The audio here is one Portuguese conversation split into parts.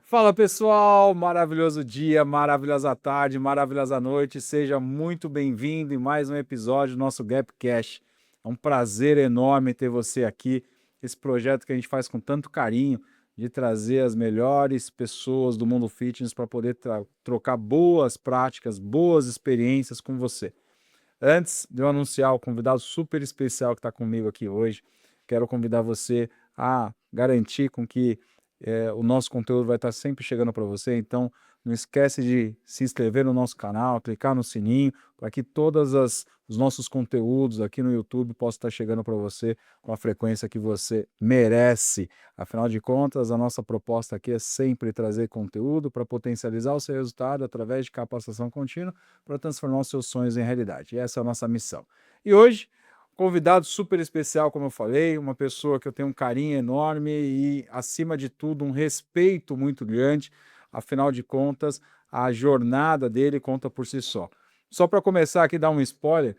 Fala pessoal, maravilhoso dia, maravilhosa tarde, maravilhosa noite, seja muito bem-vindo em mais um episódio do nosso Gapcast. É um prazer enorme ter você aqui, esse projeto que a gente faz com tanto carinho, de trazer as melhores pessoas do mundo fitness para poder trocar boas práticas, boas experiências com você. Antes de eu anunciar o convidado super especial que está comigo aqui hoje, quero convidar você a garantir com que o nosso conteúdo vai estar sempre chegando para você. Então, não esquece de se inscrever no nosso canal, clicar no sininho, para que os nossos conteúdos aqui no YouTube possam estar chegando para você com a frequência que você merece. Afinal de contas, a nossa proposta aqui é sempre trazer conteúdo para potencializar o seu resultado através de capacitação contínua para transformar os seus sonhos em realidade. E essa é a nossa missão. E hoje, convidado super especial, como eu falei, uma pessoa que eu tenho um carinho enorme e, acima de tudo, um respeito muito grande. Afinal de contas, a jornada dele conta por si só. Só para começar aqui, dar um spoiler,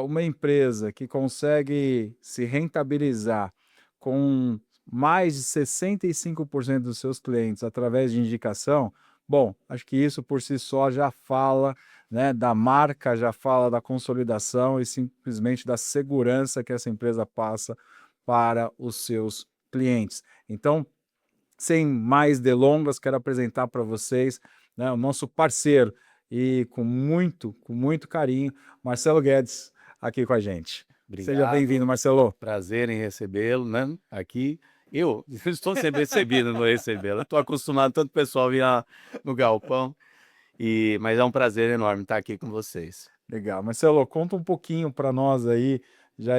uma empresa que consegue se rentabilizar com mais de 65% dos seus clientes através de indicação, bom, acho que isso por si só já fala, né, da marca, já fala da consolidação e simplesmente da segurança que essa empresa passa para os seus clientes. Então, sem mais delongas, quero apresentar para vocês, né, o nosso parceiro e com muito carinho, Marcelo Guedes, aqui com a gente. Seja bem-vindo, Obrigado, Marcelo. prazer em recebê-lo, né, aqui. Eu estou sendo recebido, não vou recebê-lo. Eu estou acostumado tanto pessoal vir no galpão, mas é um prazer enorme estar aqui com vocês. Legal. Marcelo, conta um pouquinho para nós aí, já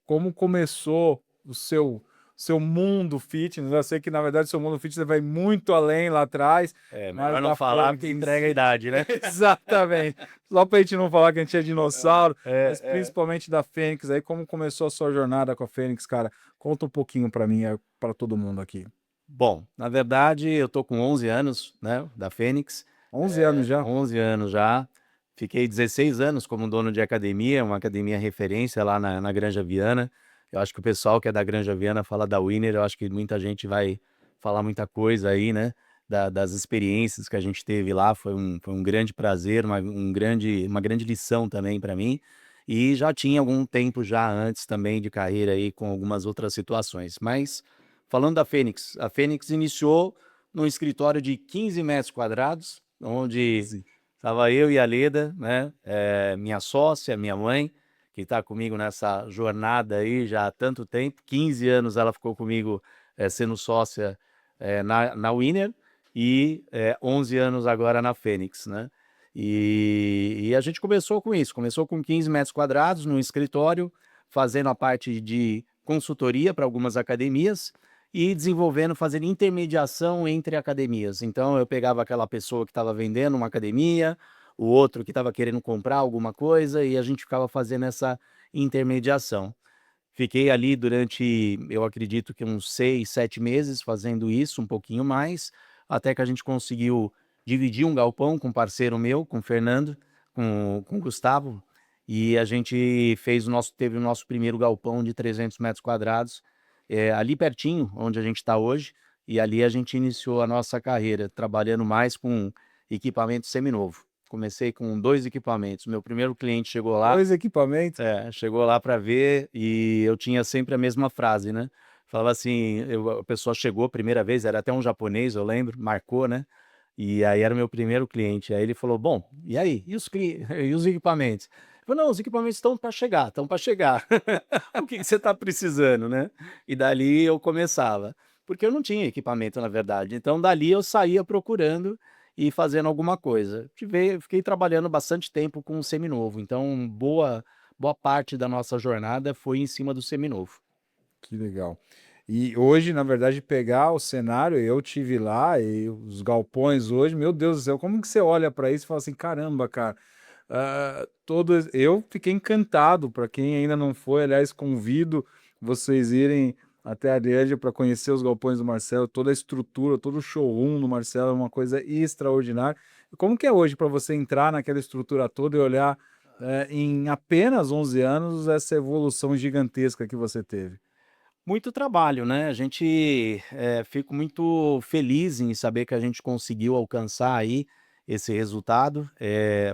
como começou o seu mundo fitness. Eu sei que, na verdade, o seu mundo fitness vai muito além lá atrás, É, mas melhor não da falar Fênix porque em entrega a si. idade, né. Exatamente. Só para a gente não falar que a gente é dinossauro, mas É. principalmente da Fênix aí, como começou a sua jornada com a Fênix, cara? Conta um pouquinho para mim, para todo mundo aqui. Bom, na verdade eu estou com 11 anos, né, da Fênix, 11 anos já. 11 anos já. Fiquei 16 anos como dono de academia, uma academia referência lá na Granja Viana. Eu acho que o pessoal que é da Granja Viana fala da Winner, eu acho que muita gente vai falar muita coisa aí, né, das experiências que a gente teve lá. Foi um grande prazer, uma grande lição também para mim. E já tinha algum tempo já antes também de carreira aí com algumas outras situações. Mas falando da Fênix, a Fênix iniciou num escritório de 15 metros quadrados, onde 15. estava eu e a Leda, né, minha sócia, minha mãe, que está comigo nessa jornada aí já há tanto tempo. 15 anos ela ficou comigo, sendo sócia, na Winner, e 11 anos agora na Fênix, né. E a gente começou com isso, começou com 15 metros quadrados no escritório, fazendo a parte de consultoria para algumas academias e desenvolvendo, fazendo intermediação entre academias. Então eu pegava aquela pessoa que estava vendendo uma academia, o outro que estava querendo comprar alguma coisa, e a gente ficava fazendo essa intermediação. Fiquei ali durante, eu acredito que uns 6, 7 meses fazendo isso, um pouquinho mais, até que a gente conseguiu dividir um galpão com um parceiro meu, com o Fernando, com o Gustavo, e a gente teve o nosso primeiro galpão de 300 metros quadrados, ali pertinho, onde a gente está hoje, e ali a gente iniciou a nossa carreira, trabalhando mais com equipamento seminovo. Comecei com 2 equipamentos. Meu primeiro cliente chegou lá, 2 equipamentos. chegou lá para ver, e eu tinha sempre a mesma frase, né. Falava assim, a pessoa chegou a primeira vez, era até um japonês, eu lembro, marcou, né, e aí era o meu primeiro cliente. Aí ele falou: "Bom, e aí? E os equipamentos?" Eu falei: "Não, os equipamentos estão para chegar, estão para chegar. O que que você está precisando, né?" E dali eu começava, porque eu não tinha equipamento, na verdade. Então dali eu saía procurando e fazendo alguma coisa. Fiquei trabalhando bastante tempo com o seminovo, então boa parte da nossa jornada foi em cima do seminovo. Que legal. E hoje, na verdade, pegar o cenário, eu tive lá e os galpões hoje, meu Deus do céu, como que você olha para isso e fala assim, caramba, cara, eu fiquei encantado. Para quem ainda não foi, aliás, convido vocês irem até a Arejá para conhecer os galpões do Marcelo, toda a estrutura, todo o showroom do Marcelo é uma coisa extraordinária. Como que é hoje para você entrar naquela estrutura toda e olhar, em apenas 11 anos, essa evolução gigantesca que você teve? Muito trabalho, né? A gente fico muito feliz em saber que a gente conseguiu alcançar aí esse resultado.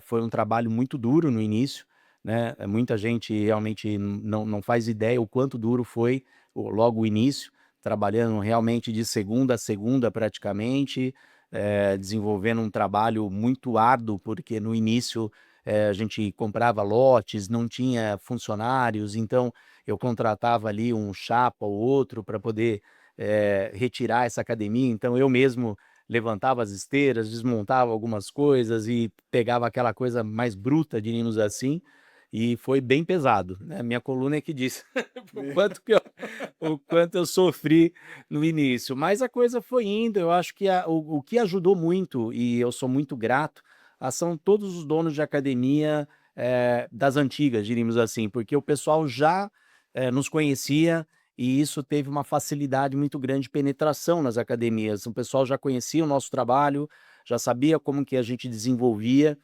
Foi um trabalho muito duro no início, né? Muita gente realmente não faz ideia o quanto duro foi logo o início, trabalhando realmente de segunda a segunda praticamente, desenvolvendo um trabalho muito árduo, porque no início a gente comprava lotes, não tinha funcionários, então eu contratava ali um chapa ou outro para poder, retirar essa academia, então eu mesmo levantava as esteiras, desmontava algumas coisas e pegava aquela coisa mais bruta, diríamos assim, e foi bem pesado, né, minha coluna é que disse o quanto eu sofri no início, mas a coisa foi indo, eu acho que o que ajudou muito, e eu sou muito grato, são todos os donos de academia, das antigas, diríamos assim, porque o pessoal já nos conhecia e isso teve uma facilidade muito grande de penetração nas academias. O pessoal já conhecia o nosso trabalho, já sabia como que a gente desenvolvia,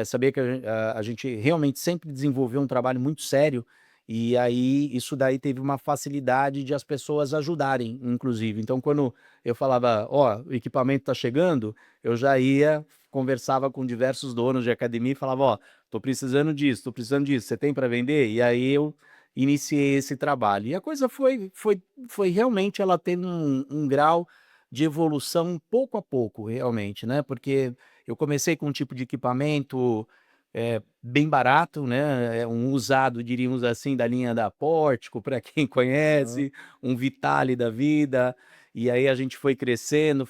sabia que a gente realmente sempre desenvolveu um trabalho muito sério, e aí isso daí teve uma facilidade de as pessoas ajudarem, inclusive. Então, quando eu falava: "Ó, o equipamento está chegando", eu já ia, conversava com diversos donos de academia e falava: "Ó, tô precisando disso, tô precisando disso, você tem para vender?" E aí eu iniciei esse trabalho. E a coisa foi realmente ela tendo um grau de evolução pouco a pouco, realmente, né, porque eu comecei com um tipo de equipamento, bem barato, né, um usado, diríamos assim, da linha da Portico, para quem Aham. conhece, um Vitale da vida, e aí a gente foi crescendo,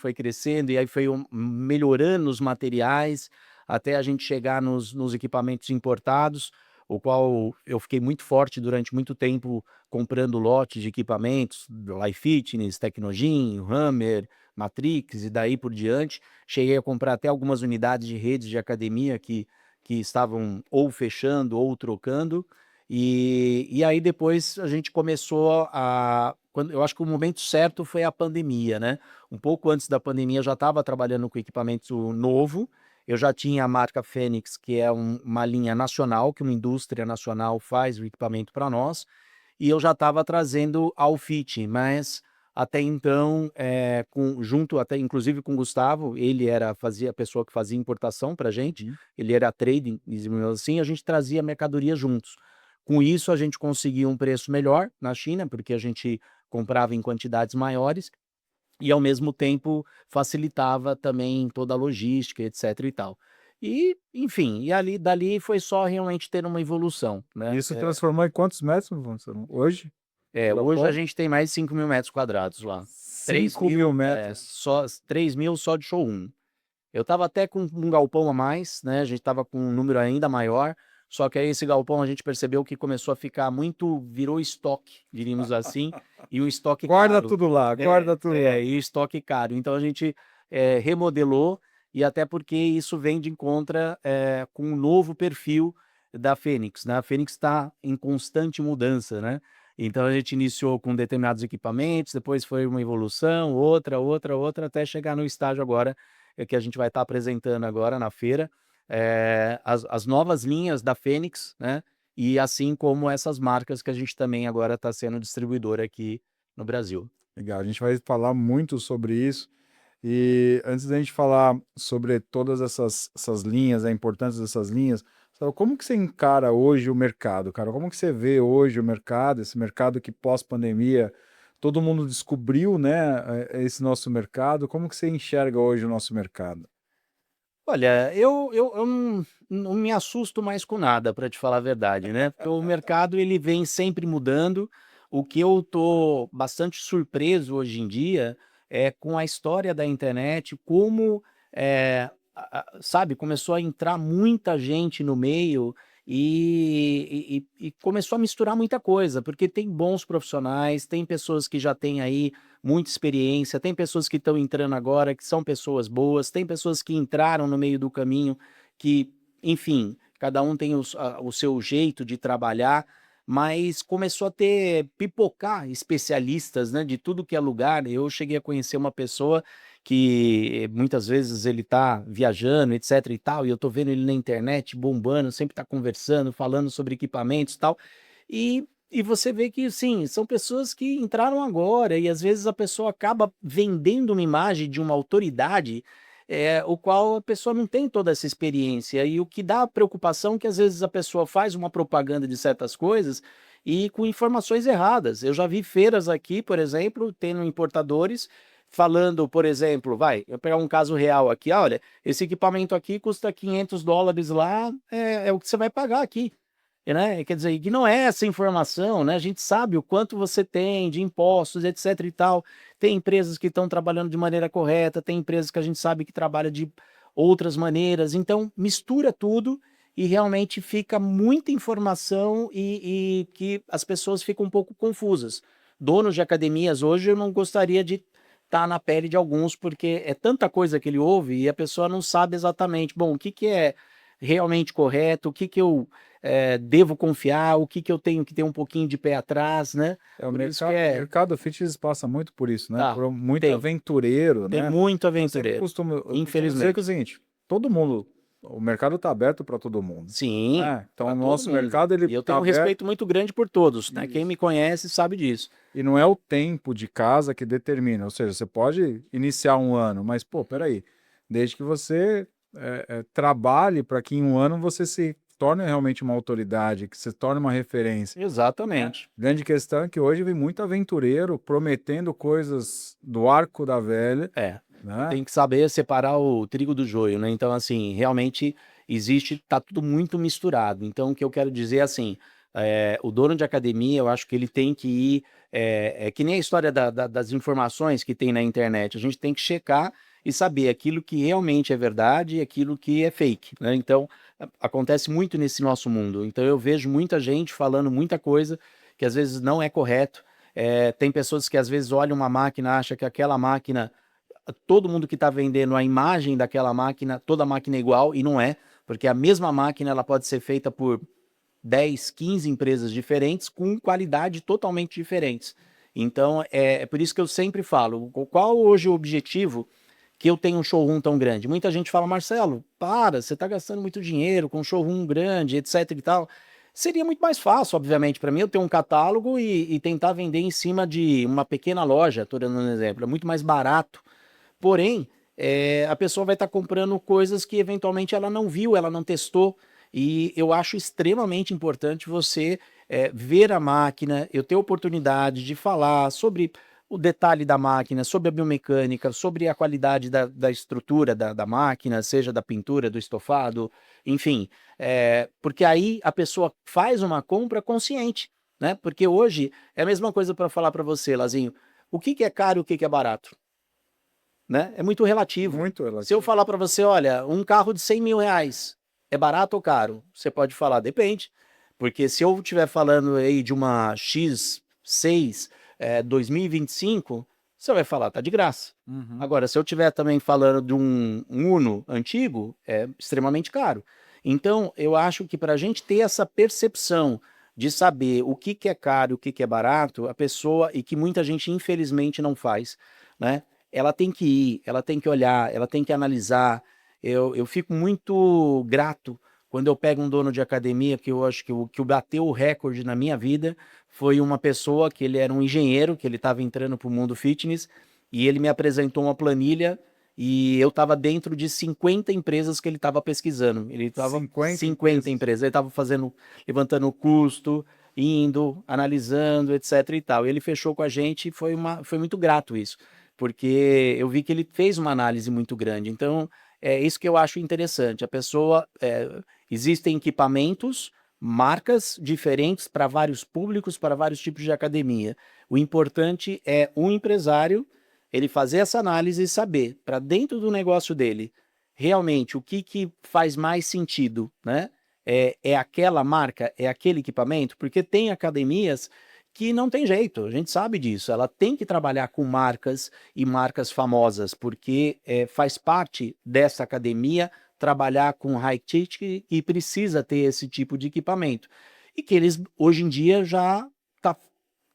e aí foi melhorando os materiais, até a gente chegar nos equipamentos importados, o qual eu fiquei muito forte durante muito tempo comprando lotes de equipamentos, do Life Fitness, Tecnogym, Hammer, Matrix e daí por diante. Cheguei a comprar até algumas unidades de redes de academia que estavam ou fechando ou trocando. E aí depois a gente começou eu acho que o momento certo foi a pandemia, né? Um pouco antes da pandemia eu já estava trabalhando com equipamento novo, eu já tinha a marca Fênix, que é uma linha nacional, que uma indústria nacional faz o equipamento para nós, e eu já estava trazendo ao Fit, mas até então, junto até inclusive com o Gustavo, ele fazia a pessoa que fazia importação para a gente, Uhum. ele era trading, dizemos assim, a gente trazia mercadoria juntos. Com isso, a gente conseguia um preço melhor na China, porque a gente comprava em quantidades maiores, e ao mesmo tempo facilitava também toda a logística, etc e tal. E, enfim, e ali dali foi só realmente ter uma evolução, E né. isso transformou em quantos metros, Gonçalo, hoje? Hoje a Galpão? gente tem mais de 5.000 metros quadrados lá. 5.000 metros. Só 3.000 só de showroom. Eu estava até com um galpão a mais, né, a gente estava com um número ainda maior, só que aí esse galpão a gente percebeu que começou a ficar muito virou estoque, diríamos assim, e um estoque Guarda caro. tudo lá, guarda tudo lá. E estoque caro. Então a gente, remodelou, e até porque isso vem de encontro, com um novo perfil da Fênix, né, a Fênix está em constante mudança, né, então a gente iniciou com determinados equipamentos, depois foi uma evolução, outra, até chegar no estágio agora que a gente vai estar apresentando agora na feira, as novas linhas da Fênix, né, e assim como essas marcas que a gente também agora está sendo distribuidor aqui no Brasil. Legal, a gente vai falar muito sobre isso. E antes da gente falar sobre todas essas linhas, a importância dessas linhas, sabe, como que você encara hoje o mercado, cara? Como que você vê hoje o mercado, esse mercado que pós-pandemia todo mundo descobriu, né, esse nosso mercado? Como que você enxerga hoje o nosso mercado? Olha, eu não me assusto mais com nada, para te falar a verdade, né, porque o mercado ele vem sempre mudando. O que eu tô bastante surpreso hoje em dia é com a história da internet, como, sabe, começou a entrar muita gente no meio e começou a misturar muita coisa, porque tem bons profissionais, tem pessoas que já têm aí muita experiência, tem pessoas que estão entrando agora, que são pessoas boas, tem pessoas que entraram no meio do caminho, que, enfim, cada um tem o seu jeito de trabalhar, mas começou a pipocar especialistas, né, de tudo que é lugar. Eu cheguei a conhecer uma pessoa que muitas vezes ele está viajando, etc e tal, e eu tô vendo ele na internet bombando, sempre está conversando, falando sobre equipamentos e tal. E E você vê que, sim, são pessoas que entraram agora e às vezes a pessoa acaba vendendo uma imagem de uma autoridade, o qual a pessoa não tem toda essa experiência. E o que dá preocupação é que às vezes a pessoa faz uma propaganda de certas coisas e com informações erradas. Eu já vi feiras aqui, por exemplo, tendo importadores falando, por exemplo, eu pegar um caso real aqui, olha, esse equipamento aqui custa $500 lá, é o que você vai pagar aqui. Né? Quer dizer, que não é essa informação, né? A gente sabe o quanto você tem de impostos, etc e tal. Tem empresas que estão trabalhando de maneira correta, tem empresas que a gente sabe que trabalham de outras maneiras. Então, mistura tudo e realmente fica muita informação e que as pessoas ficam um pouco confusas. Donos de academias hoje, eu não gostaria de estar na pele de alguns, porque é tanta coisa que ele ouve e a pessoa não sabe exatamente, bom, o que que é realmente correto, o que que eu devo confiar, o que que eu tenho que ter um pouquinho de pé atrás, né? O Por isso que mercado fitness passa muito por isso, né? ah, Por muito tem, aventureiro, tem né? muito Eu aventureiro, costumo dizer que é o infelizmente. seguinte, todo mundo, o mercado está aberto para todo mundo, Sim, né? Então, para o todo nosso mundo. mercado, ele E eu está tenho um aberto, respeito muito grande por todos, né? Quem isso. me conhece sabe disso. E não é o tempo de casa que determina, ou seja, você pode iniciar um ano, mas, pô, peraí, desde que você trabalhe para que em um ano você se torne realmente uma autoridade, que se torne uma referência. Exatamente. Grande questão é que hoje vem muito aventureiro prometendo coisas do arco da velha, É, né? tem que saber separar o trigo do joio, né? Então, assim, realmente existe, tá tudo muito misturado. Então, o que eu quero dizer é assim, o dono de academia, eu acho que ele tem que ir, é que nem a história das informações que tem na internet, a gente tem que checar e saber aquilo que realmente é verdade e aquilo que é fake, né? Então, acontece muito nesse nosso mundo. Então, eu vejo muita gente falando muita coisa que às vezes não é correto. Tem pessoas que às vezes olham uma máquina, acham que aquela máquina todo mundo que está vendendo a imagem daquela máquina, toda máquina é igual, e não é, porque a mesma máquina ela pode ser feita por 10, 15 empresas diferentes com qualidade totalmente diferentes. Então, é por isso que eu sempre falo, qual hoje o objetivo que eu tenho um showroom tão grande? Muita gente fala, Marcelo, para, você está gastando muito dinheiro com um showroom grande, etc e tal. Seria muito mais fácil, obviamente, para mim eu ter um catálogo e tentar vender em cima de uma pequena loja, estou dando um exemplo, é muito mais barato. Porém, a pessoa vai estar comprando coisas que eventualmente ela não viu, ela não testou. E eu acho extremamente importante você ver a máquina, eu ter oportunidade de falar sobre o detalhe da máquina, sobre a biomecânica, sobre a qualidade da estrutura da máquina, seja da pintura, do estofado, enfim. Porque aí a pessoa faz uma compra consciente, né? Porque hoje é a mesma coisa para falar para você, Lazinho, o que que é caro e o que que é barato? Né? É muito relativo. Muito Se eu relativo. falar para você, olha, um carro de R$ 100.000 é barato ou caro? Você pode falar, depende. Porque se eu estiver falando aí de uma X6 2025, você vai falar, tá de graça. Uhum. Agora, se eu estiver também falando de um Uno antigo, é extremamente caro. Então, eu acho que para a gente ter essa percepção de saber o que, que é caro e o que, que é barato, a pessoa, e que muita gente infelizmente não faz, né? Ela tem que ir, ela tem que olhar, ela tem que analisar. Eu fico muito grato quando eu pego um dono de academia, que eu acho que o bateu o recorde na minha vida foi uma pessoa que ele era um engenheiro, que ele estava entrando para o mundo fitness, e ele me apresentou uma planilha e eu estava dentro de 50 empresas que ele estava pesquisando. Ele estava 50 50 empresas. empresas, ele estava fazendo, levantando o custo, indo, analisando, etc e tal. Ele fechou com a gente e foi muito grato isso porque eu vi que ele fez uma análise muito grande. Então, é isso que eu acho interessante. A pessoa, existem equipamentos, marcas diferentes para vários públicos, para vários tipos de academia. O importante é um empresário ele fazer essa análise e saber, para dentro do negócio dele, realmente o que, que faz mais sentido, né? É aquela marca, é aquele equipamento, porque tem academias que não tem jeito, a gente sabe disso. Ela tem que trabalhar com marcas e marcas famosas, porque faz parte dessa academia trabalhar com high ticket e precisa ter esse tipo de equipamento. E que eles, hoje em dia, já está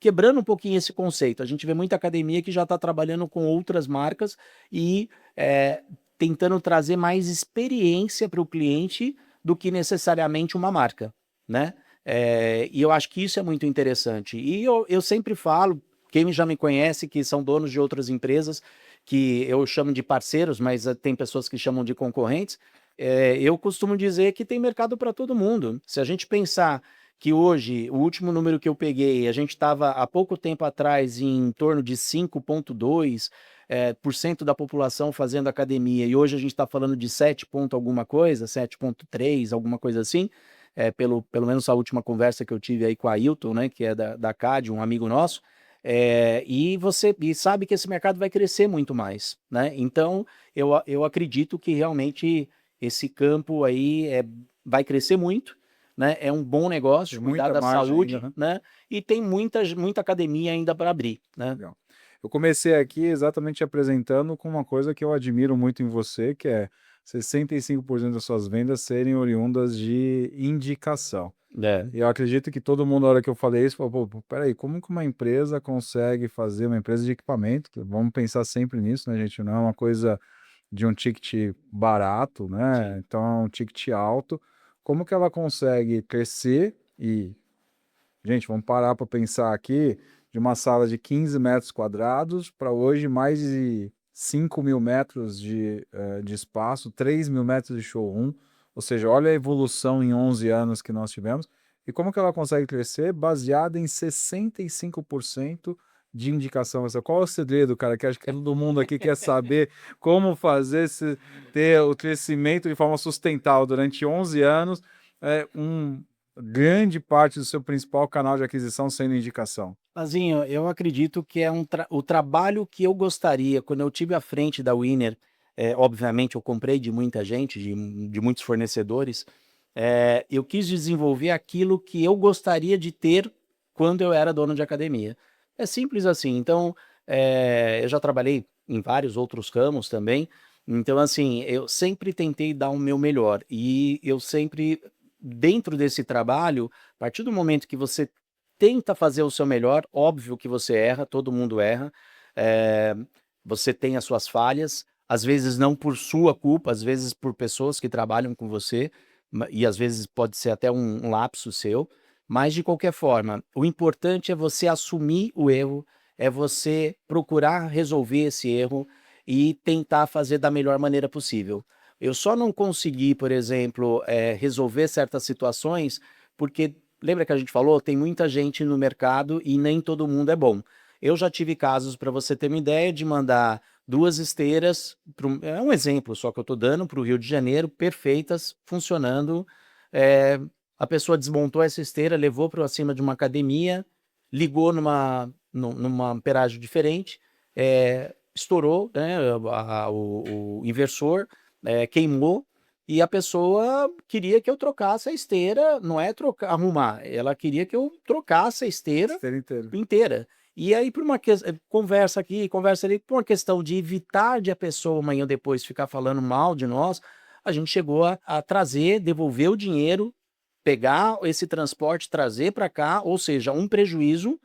quebrando um pouquinho esse conceito. A gente vê muita academia que já está trabalhando com outras marcas e tentando trazer mais experiência para o cliente do que necessariamente uma marca, né? E eu acho que isso é muito interessante. E eu sempre falo, quem já me conhece, que são donos de outras empresas, que eu chamo de parceiros, mas tem pessoas que chamam de concorrentes, eu costumo dizer que tem mercado para todo mundo. Se a gente pensar que hoje, o último número que eu peguei, a gente estava há pouco tempo atrás em torno de 5,2% por cento da população fazendo academia, e hoje a gente está falando de 7 ponto alguma coisa, 7,3, alguma coisa assim, pelo menos a última conversa que eu tive aí com a Ailton, né, que é da CAD, um amigo nosso, e sabe que esse mercado vai crescer muito mais, né? Então, eu acredito que realmente esse campo aí vai crescer muito, né? É um bom negócio, Tem cuidar muita da margem ainda, saúde, né? né? E tem muita academia ainda para abrir, né? Legal. Eu comecei aqui exatamente apresentando com uma coisa que eu admiro muito em você, que é 65% das suas vendas serem oriundas de indicação. É, E eu acredito que todo mundo, na hora que eu falei isso, falou, pô, peraí, como que uma empresa consegue fazer, uma empresa de equipamento, vamos pensar sempre nisso, né, gente? Não é uma coisa de um ticket barato, né? sim. Então é um ticket alto. Como que ela consegue crescer e, gente, vamos parar para pensar aqui, de uma sala de 15 metros quadrados para hoje mais de 5 mil metros de espaço, 3 mil metros de showroom, ou seja, olha a evolução em 11 anos que nós tivemos, e como que ela consegue crescer? Baseada em 65% de indicação. Qual é o segredo, cara? Que acho que todo mundo aqui quer saber como fazer ter o crescimento de forma sustentável durante 11 anos, grande parte do seu principal canal de aquisição sendo indicação. Mazinho, eu acredito que é o trabalho que eu gostaria, quando eu tive à frente da Winner, obviamente eu comprei de muita gente, de muitos fornecedores, eu quis desenvolver aquilo que eu gostaria de ter quando eu era dono de academia. É simples assim. Então, eu já trabalhei em vários outros ramos também, então assim, eu sempre tentei dar o meu melhor, e eu sempre, dentro desse trabalho, a partir do momento que você tenta fazer o seu melhor, óbvio que você erra, todo mundo erra, eh, você tem as suas falhas, às vezes não por sua culpa, às vezes por pessoas que trabalham com você, e às vezes pode ser até um lapso seu, mas de qualquer forma, o importante é você assumir o erro, é você procurar resolver esse erro e tentar fazer da melhor maneira possível. Eu só não consegui, por exemplo, resolver certas situações, porque lembra que a gente falou? Tem muita gente no mercado e nem todo mundo é bom. Eu já tive casos, para você ter uma ideia, de mandar 2 esteiras, é um exemplo só que eu estou dando, para o Rio de Janeiro, perfeitas, funcionando. Eh, a pessoa desmontou essa esteira, levou para cima de uma academia, ligou numa amperagem diferente, estourou, né, o inversor, queimou, e a pessoa queria que eu trocasse a esteira, não é arrumar, ela queria que eu trocasse a esteira Esteira inteira. inteira. E aí, por uma conversa aqui, conversa ali, por uma questão de evitar de a pessoa amanhã ou depois ficar falando mal de nós, a gente chegou a trazer, devolver o dinheiro, pegar esse transporte, trazer para cá, ou seja, um prejuízo,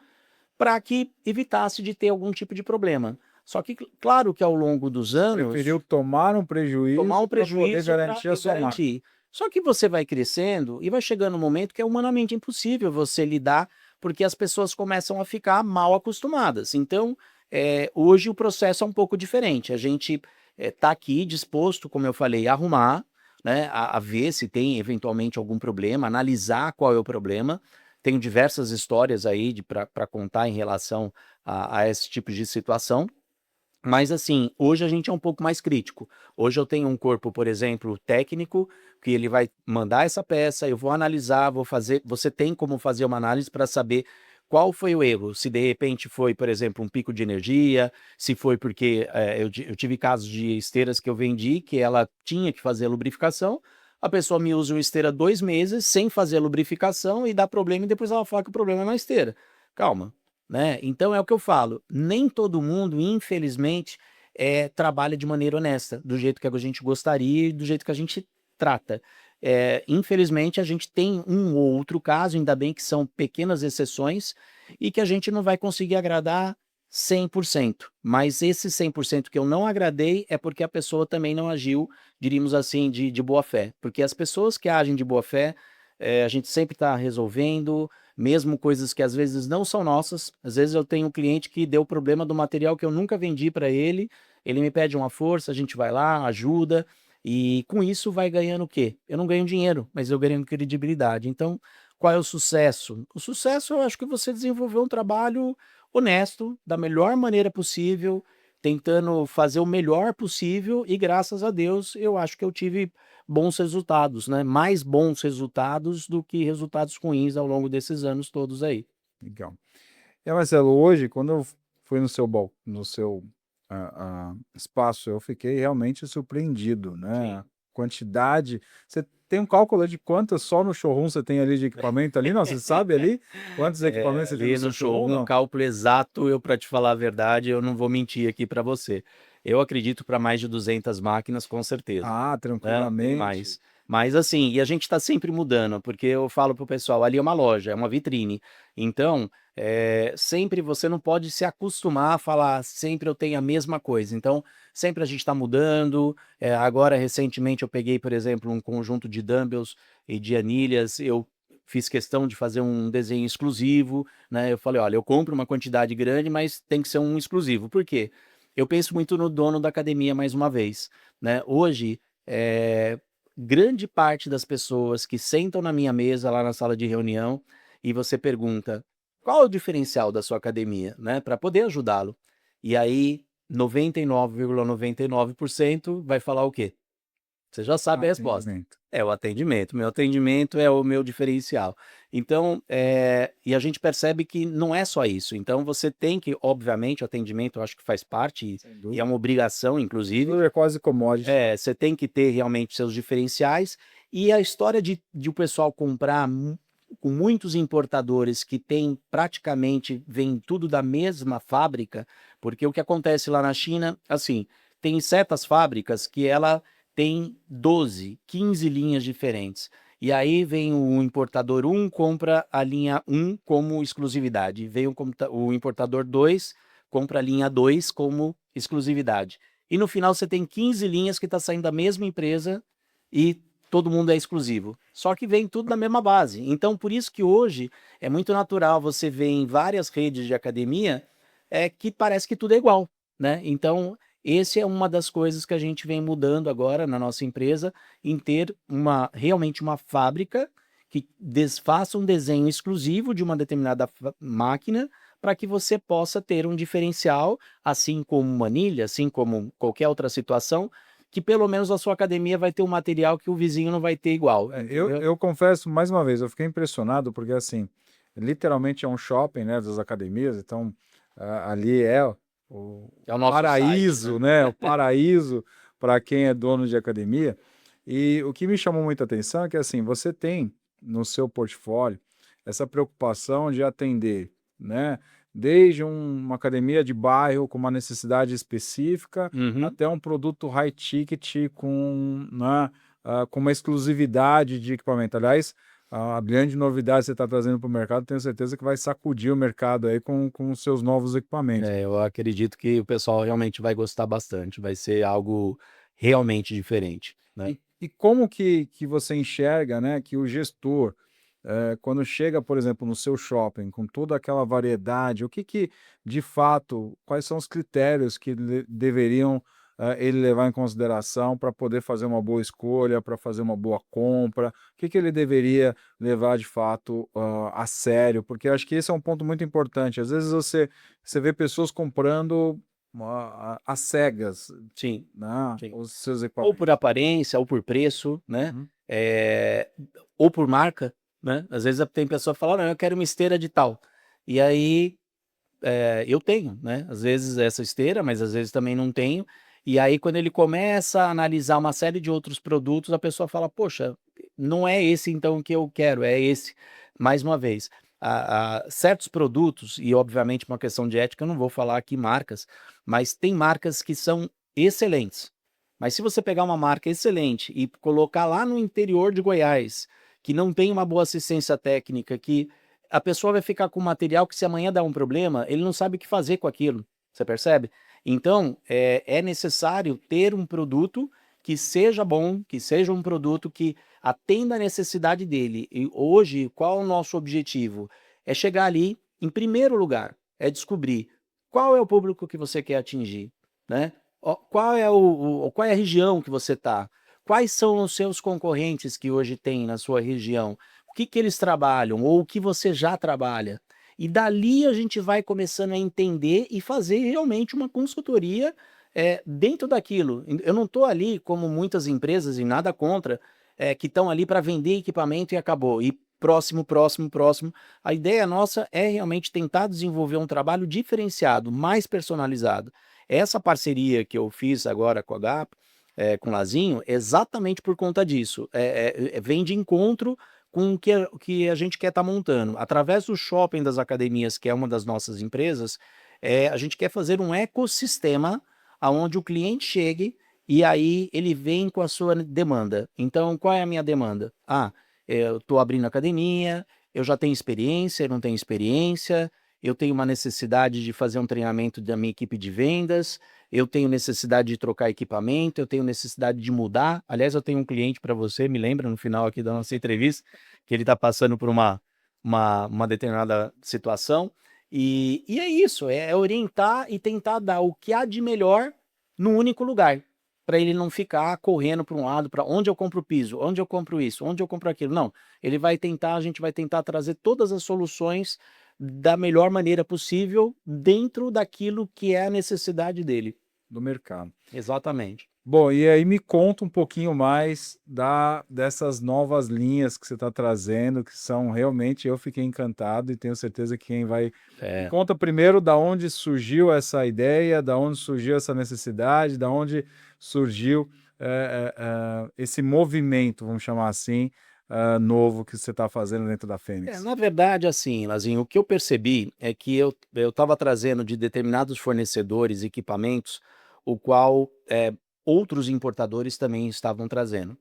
para que evitasse de ter algum tipo de problema. Só que, claro que ao longo dos Preferiu anos, tomar um tomar prejuízo um para poder prejuízo para garantir a sua marca. garantir. Só que você vai crescendo e vai chegando um momento que é humanamente impossível você lidar, porque as pessoas começam a ficar mal acostumadas. Então, hoje o processo é um pouco diferente. A gente está aqui disposto, como eu falei, a arrumar, né, a ver se tem eventualmente algum problema, analisar qual é o problema. Tenho diversas histórias aí para contar em relação a esse tipo de situação. Mas assim, hoje a gente é um pouco mais crítico. Hoje eu tenho um corpo, por exemplo, técnico, que ele vai mandar essa peça, eu vou analisar, vou fazer. Você tem como fazer uma análise para saber qual foi o erro. Se de repente foi, por exemplo, um pico de energia, se foi porque eu tive casos de esteiras que eu vendi que ela tinha que fazer a lubrificação. A pessoa me usa uma esteira 2 meses sem fazer a lubrificação e dá problema, e depois ela fala que o problema é na esteira. Calma, né? Então é o que eu falo, nem todo mundo, infelizmente, trabalha de maneira honesta, do jeito que a gente gostaria e do jeito que a gente trata. Infelizmente, a gente tem um ou outro caso, ainda bem que são pequenas exceções, e que a gente não vai conseguir agradar 100%. Mas esse 100% que eu não agradei é porque a pessoa também não agiu, diríamos assim, de boa fé. Porque as pessoas que agem de boa fé, a gente sempre está resolvendo, mesmo coisas que às vezes não são nossas. Às vezes eu tenho um cliente que deu problema do material que eu nunca vendi para ele me pede uma força, a gente vai lá, ajuda, e com isso vai ganhando o quê? Eu não ganho dinheiro, mas eu ganho credibilidade. Então, qual é o sucesso? O sucesso eu acho que você desenvolveu um trabalho honesto, da melhor maneira possível, tentando fazer o melhor possível e graças a Deus eu acho que eu tive bons resultados, né? Mais bons resultados do que resultados ruins ao longo desses anos todos aí. Legal. Marcelo, hoje, quando eu fui no seu espaço, eu fiquei realmente surpreendido, né? Sim. A quantidade. Você tem um cálculo de quantas só no showroom você tem ali de equipamento ali? Não, você sabe ali quantos equipamentos você tem Ali no seu no showroom? showroom, um Não. cálculo exato, eu para te falar a verdade, eu não vou mentir aqui para você. Eu acredito para mais de 200 máquinas, com certeza, Ah, né, bem tranquilamente. mais. Mas assim, e a gente está sempre mudando, porque eu falo pro pessoal, ali é uma loja, é uma vitrine. Então, sempre você não pode se acostumar a falar, sempre eu tenho a mesma coisa. Então, sempre a gente está mudando. Agora, recentemente, eu peguei, por exemplo, um conjunto de dumbbells e de anilhas, eu fiz questão de fazer um desenho exclusivo, né? Eu falei, olha, eu compro uma quantidade grande, mas tem que ser um exclusivo. Por quê? Eu penso muito no dono da academia mais uma vez, né? Hoje, grande parte das pessoas que sentam na minha mesa lá na sala de reunião e você pergunta qual é o diferencial da sua academia, né? Para poder ajudá-lo. E aí, 99,99% vai falar o quê? Você já sabe a resposta. Atendimento. É o atendimento. Meu atendimento é o meu diferencial. Então, e a gente percebe que não é só isso. Então, você tem que, obviamente, o atendimento eu acho que faz parte Sem e é dúvida. uma obrigação, inclusive. Tudo é quase commodity. Você tem que ter realmente seus diferenciais. E a história de o pessoal comprar com muitos importadores que tem praticamente, vem tudo da mesma fábrica, porque o que acontece lá na China, assim, tem certas fábricas que ela tem 12, 15 linhas diferentes. E aí vem o importador 1, compra a linha 1 como exclusividade. Vem o importador 2, compra a linha 2 como exclusividade. E no final você tem 15 linhas que está saindo da mesma empresa e todo mundo é exclusivo. Só que vem tudo da mesma base. Então, por isso que hoje é muito natural você ver em várias redes de academia que parece que tudo é igual, né? Então, esse é uma das coisas que a gente vem mudando agora na nossa empresa, em ter realmente uma fábrica que faça um desenho exclusivo de uma determinada máquina para que você possa ter um diferencial, assim como uma anilha, assim como qualquer outra situação, que pelo menos a sua academia vai ter um material que o vizinho não vai ter igual, entendeu? Eu confesso, mais uma vez, eu fiquei impressionado porque, assim, literalmente é um shopping, né, das academias, então ali é o É o nosso site, né? paraíso, né, o paraíso para quem é dono de academia. E o que me chamou muita atenção é que, assim, você tem no seu portfólio essa preocupação de atender, né, desde uma academia de bairro com uma necessidade específica Uhum. até um produto high ticket com, né, com uma exclusividade de equipamento. Aliás, a grande novidade que você está trazendo para o mercado, tenho certeza que vai sacudir o mercado aí com os seus novos equipamentos. Eu acredito que o pessoal realmente vai gostar bastante, vai ser algo realmente diferente, né? E como que você enxerga, né, que o gestor, quando chega, por exemplo, no seu shopping, com toda aquela variedade, o que de fato, quais são os critérios que deveriam ele levar em consideração para poder fazer uma boa escolha, para fazer uma boa compra? O que ele deveria levar de fato a sério? Porque eu acho que esse é um ponto muito importante. Às vezes você vê pessoas comprando às cegas, Sim, né, sim. os seus Ou por equipamentos. aparência, ou por preço, né? Uhum. Ou por marca, né? Às vezes tem pessoa que fala, não, eu quero uma esteira de tal. E aí eu tenho, né? Às vezes essa esteira, mas às vezes também não tenho. E aí, quando ele começa a analisar uma série de outros produtos, a pessoa fala: Poxa, não é esse então que eu quero, é esse. Mais uma vez, certos produtos, e obviamente uma questão de ética, eu não vou falar aqui marcas, mas tem marcas que são excelentes. Mas se você pegar uma marca excelente e colocar lá no interior de Goiás, que não tem uma boa assistência técnica, que a pessoa vai ficar com material que se amanhã dá um problema, ele não sabe o que fazer com aquilo, você percebe? Então, é necessário ter um produto que seja bom, que seja um produto que atenda a necessidade dele. E hoje, qual é o nosso objetivo? É chegar ali, em primeiro lugar, é descobrir qual é o público que você quer atingir, né? Qual é a região que você está? Quais são os seus concorrentes que hoje tem na sua região? O que eles trabalham ou o que você já trabalha? E dali a gente vai começando a entender e fazer realmente uma consultoria dentro daquilo. Eu não estou ali como muitas empresas, e nada contra, que estão ali para vender equipamento e acabou. E próximo, próximo, próximo. A ideia nossa é realmente tentar desenvolver um trabalho diferenciado, mais personalizado. Essa parceria que eu fiz agora com a GAP, com o Lazinho, exatamente por conta disso. Vem de encontro com o que a gente quer estar montando. Através do Shopping das Academias, que é uma das nossas empresas, a gente quer fazer um ecossistema onde o cliente chegue e aí ele vem com a sua demanda. Então, qual é a minha demanda? Eu estou abrindo academia, eu já tenho experiência, eu não tenho experiência, eu tenho uma necessidade de fazer um treinamento da minha equipe de vendas, eu tenho necessidade de trocar equipamento, eu tenho necessidade de mudar. Aliás, eu tenho um cliente para você, me lembra no final aqui da nossa entrevista, que ele está passando por uma determinada situação. E é isso, é orientar e tentar dar o que há de melhor num único lugar, para ele não ficar correndo para um lado, para onde eu compro o piso, onde eu compro isso, onde eu compro aquilo. Não, a gente vai tentar trazer todas as soluções da melhor maneira possível dentro daquilo que é a necessidade dele. Do mercado. Exatamente. Bom, e aí me conta um pouquinho mais dessas novas linhas que você está trazendo, que são realmente, eu fiquei encantado e tenho certeza que quem vai... Me conta primeiro da onde surgiu essa ideia, da onde surgiu essa necessidade, da onde surgiu esse movimento, vamos chamar assim, novo que você está fazendo dentro da Fênix. Na verdade, assim, Lazinho, o que eu percebi é que eu estava trazendo de determinados fornecedores equipamentos, o qual outros importadores também estavam trazendo.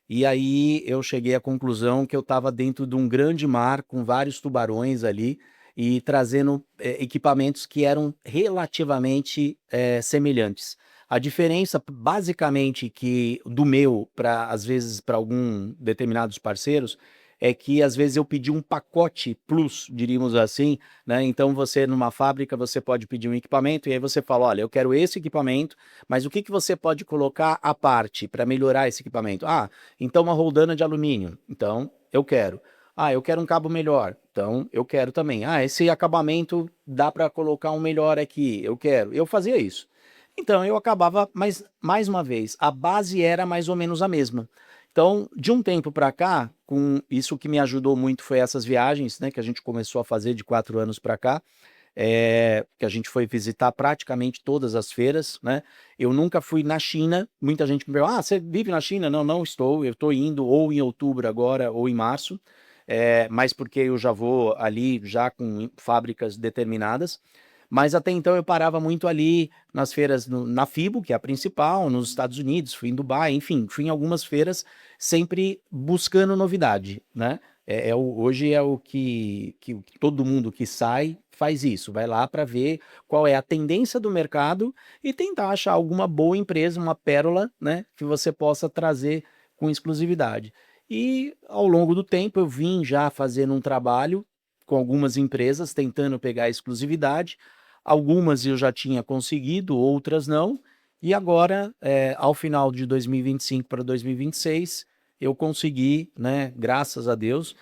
E aí eu cheguei à conclusão que eu estava dentro de um grande mar com vários tubarões ali e trazendo equipamentos que eram relativamente semelhantes. A diferença, basicamente, que do meu para às vezes para algum determinados parceiros é que às vezes eu pedi um pacote plus, diríamos assim, né? Então você numa fábrica você pode pedir um equipamento e aí você fala, olha, eu quero esse equipamento, mas o que você pode colocar à parte para melhorar esse equipamento? Então uma roldana de alumínio, então eu quero. Eu quero um cabo melhor, então eu quero também. Esse acabamento dá para colocar um melhor aqui, eu quero. Eu fazia isso. Então eu acabava, mas mais uma vez, a base era mais ou menos a mesma. Então, de um tempo para cá, com isso que me ajudou muito foi essas viagens, né, que a gente começou a fazer de 4 anos para cá, que a gente foi visitar praticamente todas as feiras, né? Eu nunca fui na China, muita gente me pergunta, você vive na China? Não, não estou, eu estou indo ou em outubro agora ou em março, mas porque eu já vou ali já com fábricas determinadas. Mas até então eu parava muito ali nas feiras na FIBO, que é a principal, nos Estados Unidos, fui em Dubai, enfim, fui em algumas feiras sempre buscando novidade, né? Hoje é o que todo mundo que sai faz isso, vai lá para ver qual é a tendência do mercado e tentar achar alguma boa empresa, uma pérola, né, que você possa trazer com exclusividade. E ao longo do tempo eu vim já fazendo um trabalho com algumas empresas tentando pegar a exclusividade. Algumas eu já tinha conseguido, outras não. E agora, ao final de 2025 para 2026, eu consegui, né, graças a Deus,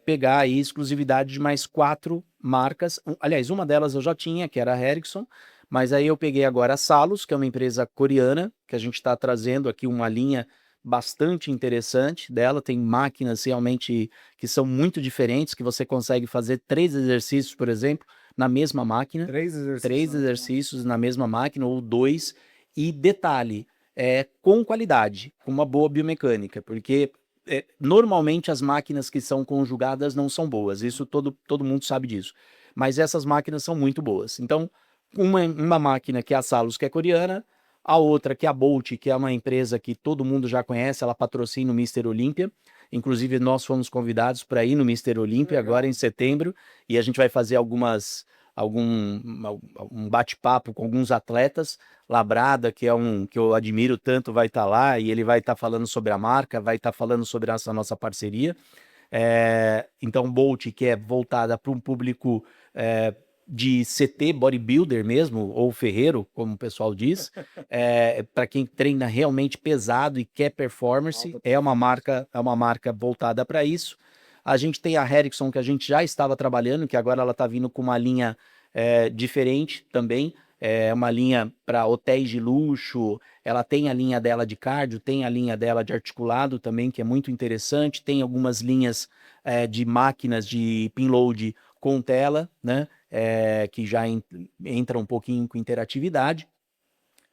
pegar aí exclusividade de mais 4 marcas. Aliás, uma delas eu já tinha, que era a Ericsson, mas aí eu peguei agora a Salus, que é uma empresa coreana, que a gente está trazendo aqui uma linha bastante interessante dela. Tem máquinas realmente que são muito diferentes, que você consegue fazer 3 exercícios, por exemplo, na mesma máquina. 3 exercícios. 3 exercícios na mesma máquina, ou 2. E detalhe, com qualidade, com uma boa biomecânica, porque normalmente as máquinas que são conjugadas não são boas, isso todo mundo sabe disso, mas essas máquinas são muito boas. Então, uma máquina que é a Salus, que é coreana, a outra que é a Bolt, que é uma empresa que todo mundo já conhece, ela patrocina o Mr. Olympia, inclusive nós fomos convidados para ir no Mr. Olympia agora em setembro, e a gente vai fazer algumas um bate-papo com alguns atletas. Labrada, que é um que eu admiro tanto, vai estar lá e ele vai estar falando sobre a marca, vai estar falando sobre essa nossa parceria. Então, Bolt, que é voltada para um público de CT, bodybuilder mesmo, ou ferreiro, como o pessoal diz, para quem treina realmente pesado e quer performance, é uma marca voltada para isso. A gente tem a Ericsson, que a gente já estava trabalhando, que agora ela está vindo com uma linha diferente também, uma linha para hotéis de luxo, ela tem a linha dela de cardio, tem a linha dela de articulado também, que é muito interessante, tem algumas linhas de máquinas de pin load com tela, né, que já entra um pouquinho com interatividade.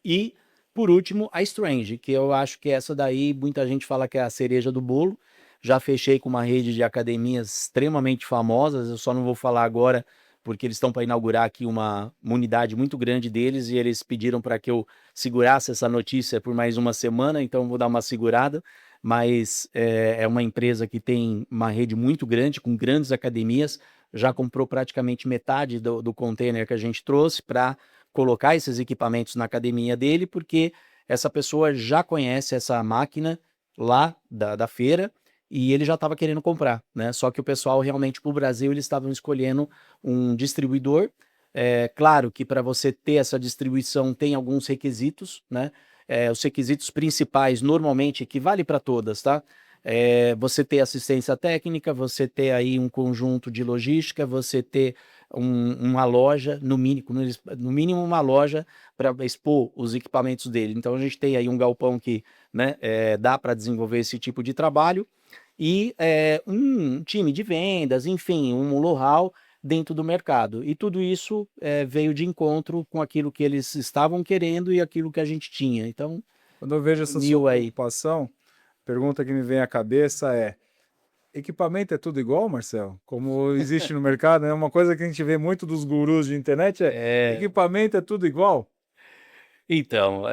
E, por último, a Strange, que eu acho que essa daí, muita gente fala que é a cereja do bolo. Já fechei com uma rede de academias extremamente famosas, eu só não vou falar agora, porque eles estão para inaugurar aqui uma unidade muito grande deles e eles pediram para que eu segurasse essa notícia por mais uma semana, então vou dar uma segurada. Mas é uma empresa que tem uma rede muito grande, com grandes academias, já comprou praticamente metade do container que a gente trouxe para colocar esses equipamentos na academia dele, porque essa pessoa já conhece essa máquina lá da feira e ele já estava querendo comprar, né? Só que o pessoal realmente para o Brasil eles estavam escolhendo um distribuidor. Claro que para você ter essa distribuição tem alguns requisitos, né? Os requisitos principais normalmente que vale para todas, tá? Você ter assistência técnica, você ter aí um conjunto de logística, você ter uma loja, no mínimo uma loja para expor os equipamentos dele. Então a gente tem aí um galpão que, né, dá para desenvolver esse tipo de trabalho e um time de vendas, enfim, um know-how dentro do mercado. E tudo isso veio de encontro com aquilo que eles estavam querendo e aquilo que a gente tinha. Então, Quando eu vejo essa sua preocupação, a pergunta que me vem à cabeça é: equipamento é tudo igual, Marcelo? Como existe no mercado, é uma coisa que a gente vê muito dos gurus de internet, equipamento é tudo igual? Então,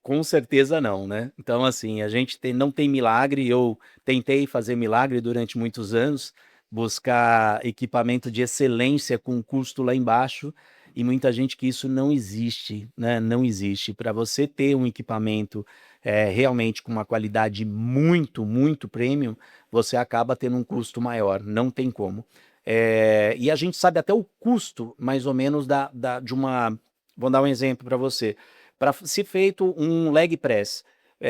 com certeza não, né? Então, assim, a gente não tem milagre. Eu tentei fazer milagre durante muitos anos, buscar equipamento de excelência com custo lá embaixo, e muita gente que isso não existe, né? Não existe. Para você ter um equipamento realmente com uma qualidade muito, muito premium, você acaba tendo um custo maior, não tem como. E a gente sabe até o custo, mais ou menos, de uma. Vou dar um exemplo para você. Para ser feito um leg press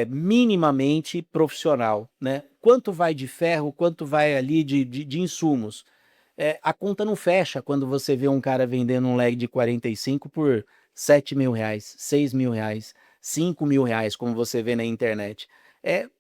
minimamente profissional, né? Quanto vai de ferro, quanto vai ali de insumos? A conta não fecha quando você vê um cara vendendo um leg de 45 por 7 mil reais, 6 mil reais, 5 mil reais, como você vê na internet.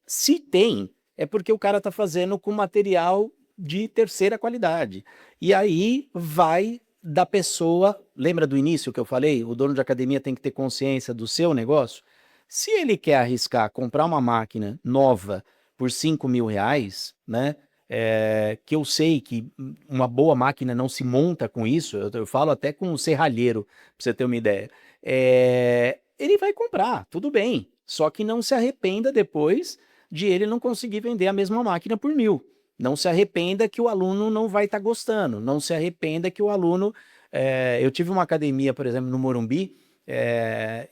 Se tem, é porque o cara está fazendo com material de terceira qualidade. E aí vai da pessoa. Lembra do início que eu falei? O dono de academia tem que ter consciência do seu negócio. Se ele quer arriscar comprar uma máquina nova por 5 mil reais, né? Que eu sei que uma boa máquina não se monta com isso, eu falo até com um serralheiro, para você ter uma ideia. Ele vai comprar, tudo bem, só que não se arrependa depois de ele não conseguir vender a mesma máquina por 1.000. Não se arrependa que o aluno não vai estar gostando, não se arrependa que o aluno. Eu tive uma academia, por exemplo, no Morumbi,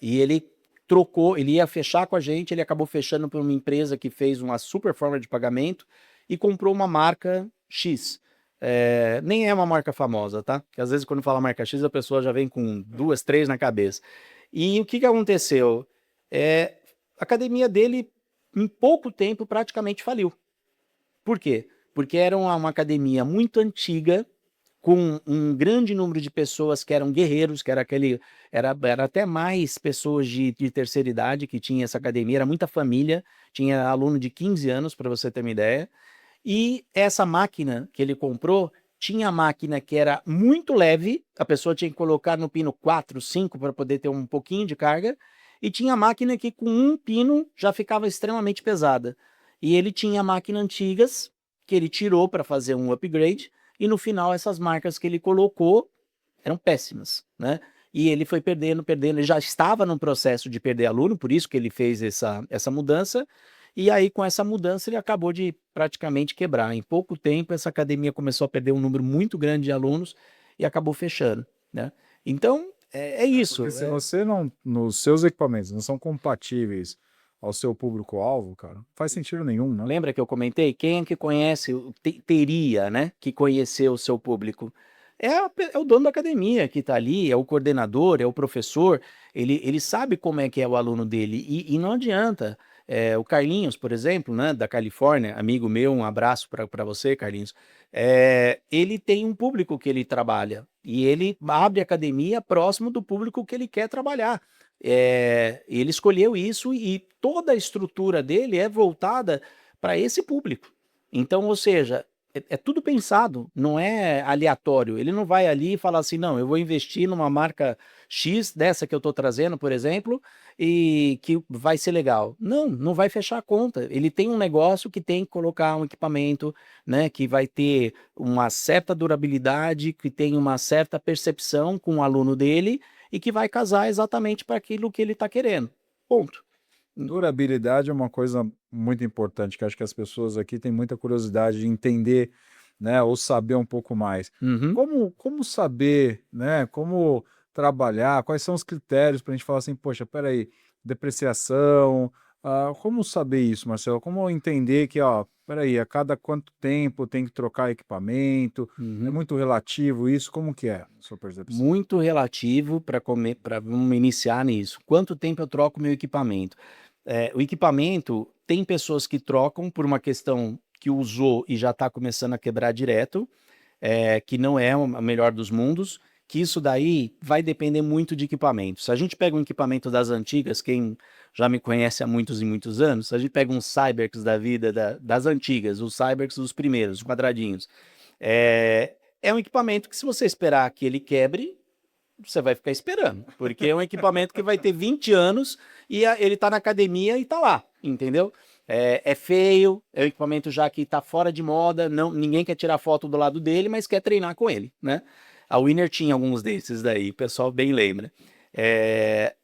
e ele trocou, ele ia fechar com a gente, ele acabou fechando por uma empresa que fez uma super forma de pagamento e comprou uma marca X. Nem é uma marca famosa, tá? Porque às vezes quando fala marca X, a pessoa já vem com 2, 3 na cabeça. E o que aconteceu? A academia dele, em pouco tempo, praticamente faliu. Por quê? Porque era uma academia muito antiga, com um grande número de pessoas que eram guerreiros, que era era até mais pessoas de terceira idade que tinha essa academia, era muita família, tinha aluno de 15 anos, para você ter uma ideia. E essa máquina que ele comprou, tinha a máquina que era muito leve, a pessoa tinha que colocar no pino 4, 5 para poder ter um pouquinho de carga, e tinha a máquina que com um pino já ficava extremamente pesada. E ele tinha máquinas antigas que ele tirou para fazer um upgrade, e no final essas marcas que ele colocou eram péssimas, né? E ele foi perdendo, ele já estava num processo de perder aluno, por isso que ele fez essa mudança, e aí com essa mudança ele acabou de praticamente quebrar. Em pouco tempo essa academia começou a perder um número muito grande de alunos e acabou fechando. né? Então, é isso. Porque se você não, nos seus equipamentos não são compatíveis ao seu público-alvo, cara, não faz sentido nenhum, né? Lembra que eu comentei? Quem é que conhece, teria, né, que conhecer o seu público? É o dono da academia que está ali, é o coordenador, é o professor, ele sabe como é que é o aluno dele, e não adianta. O Carlinhos, por exemplo, né, da Califórnia, amigo meu, um abraço para você, Carlinhos. Ele tem um público que ele trabalha, e ele abre academia próximo do público que ele quer trabalhar. Ele escolheu isso e toda a estrutura dele é voltada para esse público. Então, ou seja, é tudo pensado, não é aleatório. Ele não vai ali e falar assim, não, eu vou investir numa marca X, dessa que eu estou trazendo, por exemplo, e que vai ser legal. Não, não vai fechar a conta. Ele tem um negócio que tem que colocar um equipamento, né, que vai ter uma certa durabilidade, que tem uma certa percepção com o aluno dele e que vai casar exatamente para aquilo que ele está querendo. Ponto. Durabilidade é uma coisa muito importante, que acho que as pessoas aqui têm muita curiosidade de entender, né, ou saber um pouco mais. Uhum. Como saber, né, como trabalhar, quais são os critérios para a gente falar assim, poxa, peraí, depreciação, como saber isso, Marcelo? Como entender que, ó, peraí, a cada quanto tempo tem que trocar equipamento? É Uhum. muito relativo isso? Como que é a sua percepção? Muito relativo para vamos iniciar nisso. Quanto tempo eu troco meu equipamento? O equipamento, tem pessoas que trocam por uma questão que usou e já está começando a quebrar direto, que não é o melhor dos mundos, que isso daí vai depender muito de equipamento. Se a gente pega um equipamento das antigas, quem já me conhece há muitos e muitos anos, se a gente pega um Cyberx da vida, das antigas, os Cyberx dos primeiros, os quadradinhos, é um equipamento que se você esperar que ele quebre, você vai ficar esperando, porque é um equipamento que vai ter 20 anos e ele está na academia e está lá, entendeu? É feio, é um equipamento já que está fora de moda, ninguém quer tirar foto do lado dele, mas quer treinar com ele, né? A Winner tinha alguns desses daí, o pessoal bem lembra.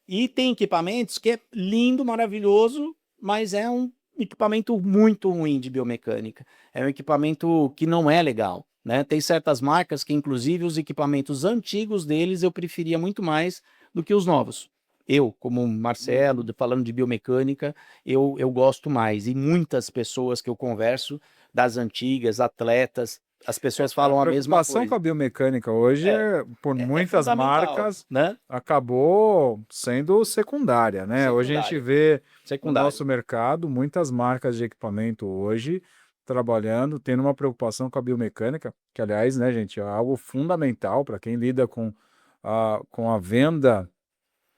E tem equipamentos que é lindo, maravilhoso, mas é um equipamento muito ruim de biomecânica. É um equipamento que não é legal, né? Tem certas marcas que, inclusive, os equipamentos antigos deles eu preferia muito mais do que os novos. Eu, como Marcelo, falando de biomecânica, eu gosto mais. E muitas pessoas que eu converso, das antigas, atletas, as pessoas A falam a mesma preocupação com coisa. a biomecânica hoje, É, por é muitas fundamental, marcas, né? acabou sendo secundária, né? Hoje a gente Secundário, vê no secundário. nosso mercado muitas marcas de equipamento hoje trabalhando, tendo uma preocupação com a biomecânica, que aliás, né, gente, é algo fundamental para quem lida com a venda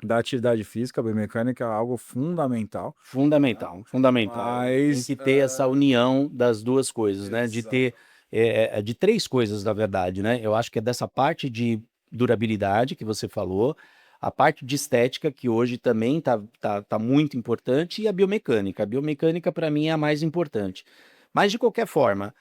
da atividade física, a biomecânica é algo fundamental. Fundamental, fundamental. Tem Mas, que ter essa união das duas coisas, né? De exato. ter de três coisas, na verdade, né? Eu acho que é dessa parte de durabilidade que você falou, a parte de estética, que hoje também tá muito importante, e a biomecânica. A biomecânica, para mim, é a mais importante. Mas, de qualquer forma,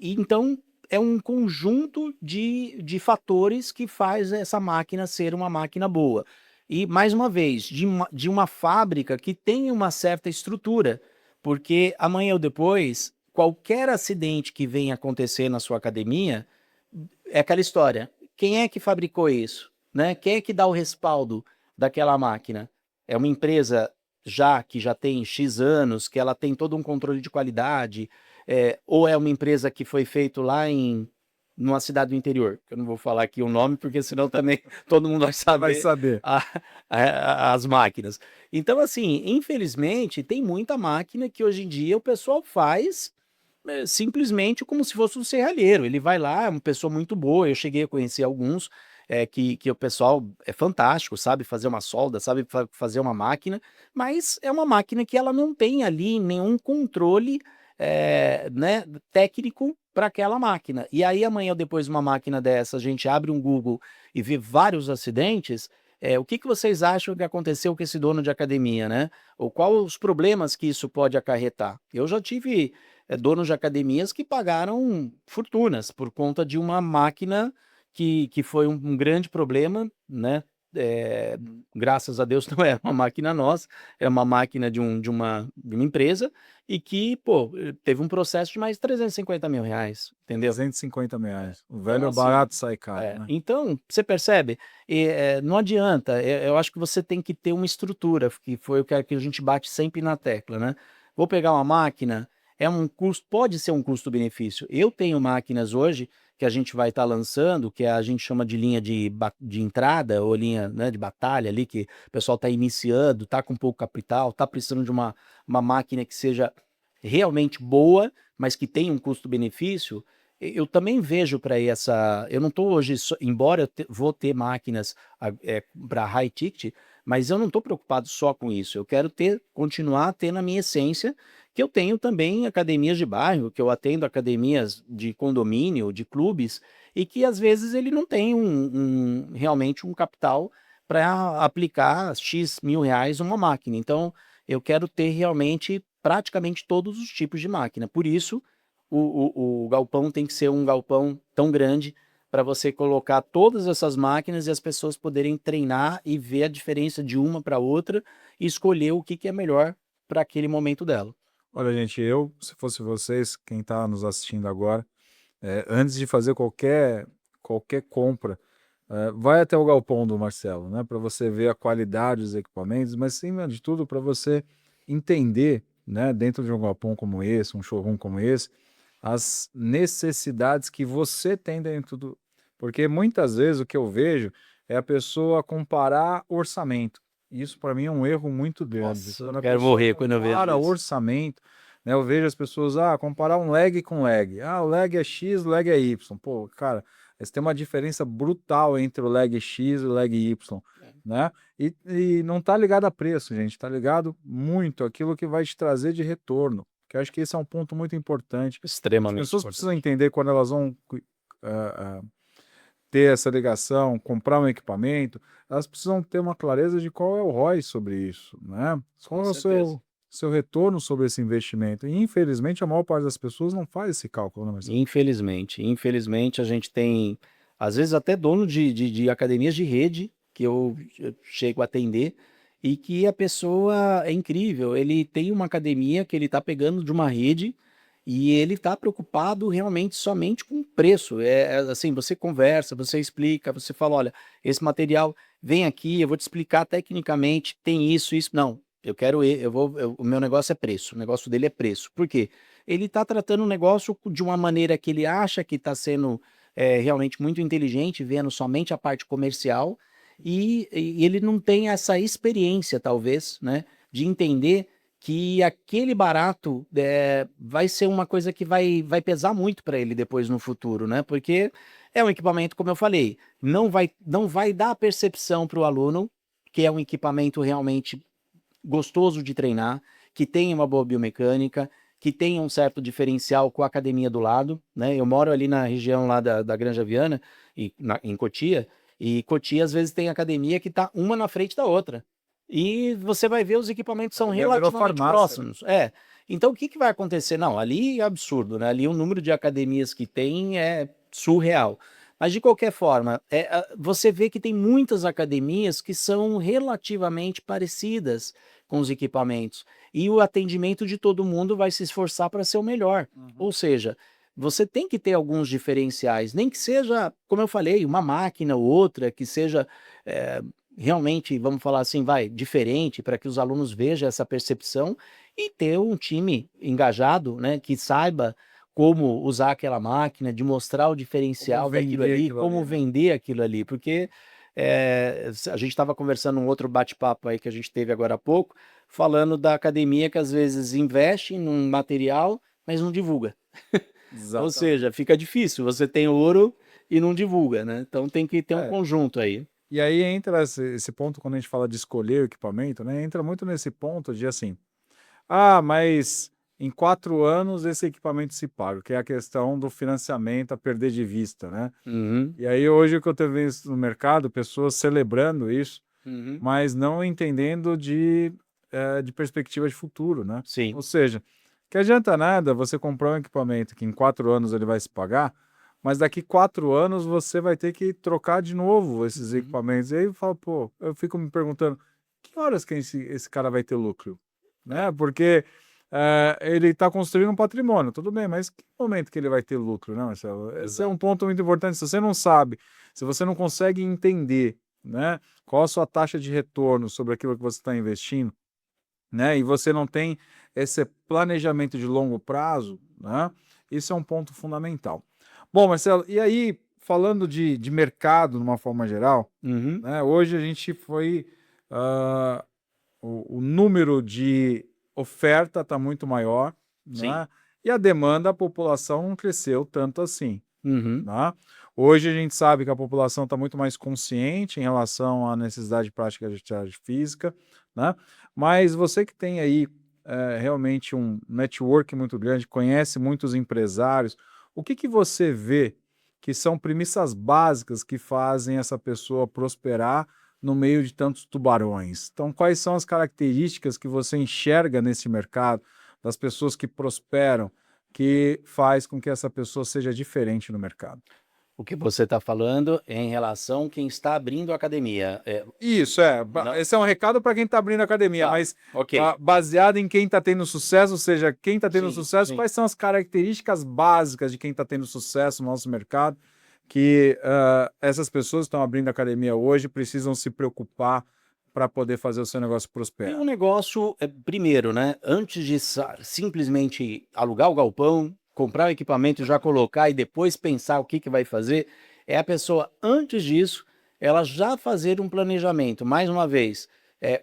então é um conjunto de fatores que faz essa máquina ser uma máquina boa. E, mais uma vez, de uma fábrica que tem uma certa estrutura, porque amanhã ou depois, qualquer acidente que venha acontecer na sua academia, é aquela história. Quem é que fabricou isso? Né? Quem é que dá o respaldo daquela máquina? É uma empresa que já tem X anos, que ela tem todo um controle de qualidade, ou é uma empresa que foi feito lá numa cidade do interior? Eu não vou falar aqui o nome, porque senão também todo mundo vai Vai saber saber. as máquinas. Então, assim, infelizmente, tem muita máquina que hoje em dia o pessoal faz simplesmente como se fosse um serralheiro. Ele vai lá, é uma pessoa muito boa. Eu cheguei a conhecer alguns que o pessoal é fantástico, sabe fazer uma solda, sabe fazer uma máquina, mas é uma máquina que ela não tem ali nenhum controle né, técnico para aquela máquina. E aí, amanhã ou depois de uma máquina dessa, a gente abre um Google e vê vários acidentes. O que vocês acham que aconteceu com esse dono de academia, né? Ou quais os problemas que isso pode acarretar? Eu já tive donos de academias que pagaram fortunas por conta de uma máquina que foi um grande problema, né? graças a Deus não era uma máquina nossa, é uma máquina de uma empresa, e que, pô, teve um processo de mais de R$ 350.000, entendeu? 250 reais. O Então, velho assim, barato sai caro, né? então, você percebe? Não adianta, eu acho que você tem que ter uma estrutura, que foi o que a gente bate sempre na tecla, né? Vou pegar uma máquina, é um custo, pode ser um custo-benefício. Eu tenho máquinas hoje que a gente vai estar lançando, que a gente chama de linha de entrada, ou linha, né, de batalha ali, que o pessoal está iniciando, está com pouco capital, está precisando de uma máquina que seja realmente boa, mas que tenha um custo-benefício. Eu também vejo para essa. Eu não estou hoje, embora vou ter máquinas para high ticket, mas eu não estou preocupado só com isso. Eu quero continuar tendo a minha essência, que eu tenho também academias de bairro, que eu atendo academias de condomínio, de clubes, e que às vezes ele não tem realmente um capital para aplicar X mil reais uma máquina. Então, eu quero ter realmente praticamente todos os tipos de máquina. Por isso o galpão tem que ser um galpão tão grande para você colocar todas essas máquinas e as pessoas poderem treinar e ver a diferença de uma para outra e escolher o que é melhor para aquele momento dela. Olha, gente, se fosse vocês, quem está nos assistindo agora, antes de fazer qualquer compra, vai até o galpão do Marcelo, né, para você ver a qualidade dos equipamentos, mas, acima de tudo, para você entender, né, dentro de um galpão como esse, um showroom como esse, as necessidades que você tem dentro do. Porque muitas vezes o que eu vejo é a pessoa comparar orçamento. Isso para mim é um erro muito grande. Nossa, Quando eu a quero pessoa morrer quando eu vejo compara isso. orçamento, né? Eu vejo as pessoas, comparar um leg com leg. O leg é X, o leg é Y. Pô, cara, você tem uma diferença brutal entre o leg X e o leg Y, né? E não tá ligado a preço, gente, tá ligado muito aquilo que vai te trazer de retorno, que eu acho que esse é um ponto muito importante. As Extremamente pessoas precisam importante. entender quando elas vão ter essa ligação, comprar um equipamento, elas precisam ter uma clareza de qual é o ROI sobre isso, né? Com Qual é o certeza. seu retorno sobre esse investimento. E, infelizmente, a maior parte das pessoas não faz esse cálculo, né, Marcelo? Infelizmente a gente tem, às vezes até dono de academias de rede, que eu chego a atender, e que a pessoa é incrível, ele tem uma academia que ele está pegando de uma rede, e ele está preocupado realmente somente com o preço. Assim, você conversa, você explica, você fala, olha, esse material vem aqui, eu vou te explicar tecnicamente, tem isso, isso. Não, eu quero, o meu negócio é preço, o negócio dele é preço. Por quê? Ele está tratando o negócio de uma maneira que ele acha que está sendo realmente muito inteligente, vendo somente a parte comercial, e ele não tem essa experiência, talvez, né, de entender que aquele barato vai ser uma coisa que vai pesar muito para ele depois no futuro, né? Porque é um equipamento, como eu falei, não vai dar a percepção para o aluno que é um equipamento realmente gostoso de treinar, que tenha uma boa biomecânica, que tenha um certo diferencial com a academia do lado, né? Eu moro ali na região lá da Granja Viana, em Cotia, e Cotia às vezes tem academia que está uma na frente da outra. E você vai ver os equipamentos são Já virou relativamente farmácia, né? próximos. Então o que vai acontecer? Não, ali é absurdo, né? Ali o número de academias que tem é surreal. Mas de qualquer forma, você vê que tem muitas academias que são relativamente parecidas com os equipamentos. E o atendimento de todo mundo vai se esforçar para ser o melhor. Ou seja, você tem que ter alguns diferenciais, nem que seja, como eu falei, uma máquina ou outra que seja realmente, vamos falar assim, diferente, para que os alunos vejam essa percepção e ter um time engajado, né, que saiba como usar aquela máquina, de mostrar o Como diferencial daquilo vender ali, aquilo ali, como né? vender aquilo ali, porque a gente estava conversando um outro bate-papo aí que a gente teve agora há pouco, falando da academia que às vezes investe num material, mas não divulga. Ou Exatamente. seja, fica difícil, você tem ouro e não divulga, né? Então tem que ter um É, conjunto aí. e aí entra esse ponto, quando a gente fala de escolher o equipamento, né? Entra muito nesse ponto de assim, mas em 4 anos esse equipamento se paga, que é a questão do financiamento a perder de vista, né? Uhum, E aí hoje o que eu tenho visto no mercado, pessoas celebrando isso, uhum. mas não entendendo de perspectiva de futuro, né? Sim, Ou seja, que adianta nada você comprar um equipamento que em 4 anos ele vai se pagar, mas daqui 4 anos você vai ter que trocar de novo esses Uhum. equipamentos. E aí eu falo, pô, eu fico me perguntando, que horas que esse cara vai ter lucro? Né? Porque ele está construindo um patrimônio, tudo bem, mas que momento que ele vai ter lucro, né, Marcelo? Esse é um Exato. ponto muito importante. Se você não sabe, se você não consegue entender, né, qual a sua taxa de retorno sobre aquilo que você está investindo, né, e você não tem esse planejamento de longo prazo, né, isso é um ponto fundamental. Bom, Marcelo, e aí, falando de mercado de uma forma geral, Uhum. né, hoje a gente foi. ah, o número de oferta está muito maior, Sim. né? E a demanda, a população não cresceu tanto assim, Uhum. né? Hoje a gente sabe que a população está muito mais consciente em relação à necessidade de prática de atividade física, né? Mas você que tem aí realmente um network muito grande, conhece muitos empresários, o que que você vê que são premissas básicas que fazem essa pessoa prosperar no meio de tantos tubarões? Então, quais são as características que você enxerga nesse mercado, das pessoas que prosperam, que faz com que essa pessoa seja diferente no mercado? O que você está falando é em relação a quem está abrindo a academia. Isso, Não, esse é um recado para quem está abrindo a academia, tá, mas ok. baseado em quem está tendo sucesso, ou seja, quem está tendo Sim, sucesso, sim. quais são as características básicas de quem está tendo sucesso no nosso mercado, que essas pessoas que estão abrindo a academia hoje precisam se preocupar para poder fazer o seu negócio E um prosperar. negócio, primeiro, né, antes de simplesmente alugar o galpão, comprar o equipamento e já colocar e depois pensar o que que vai fazer, é a pessoa, antes disso, ela já fazer um planejamento. Mais uma vez,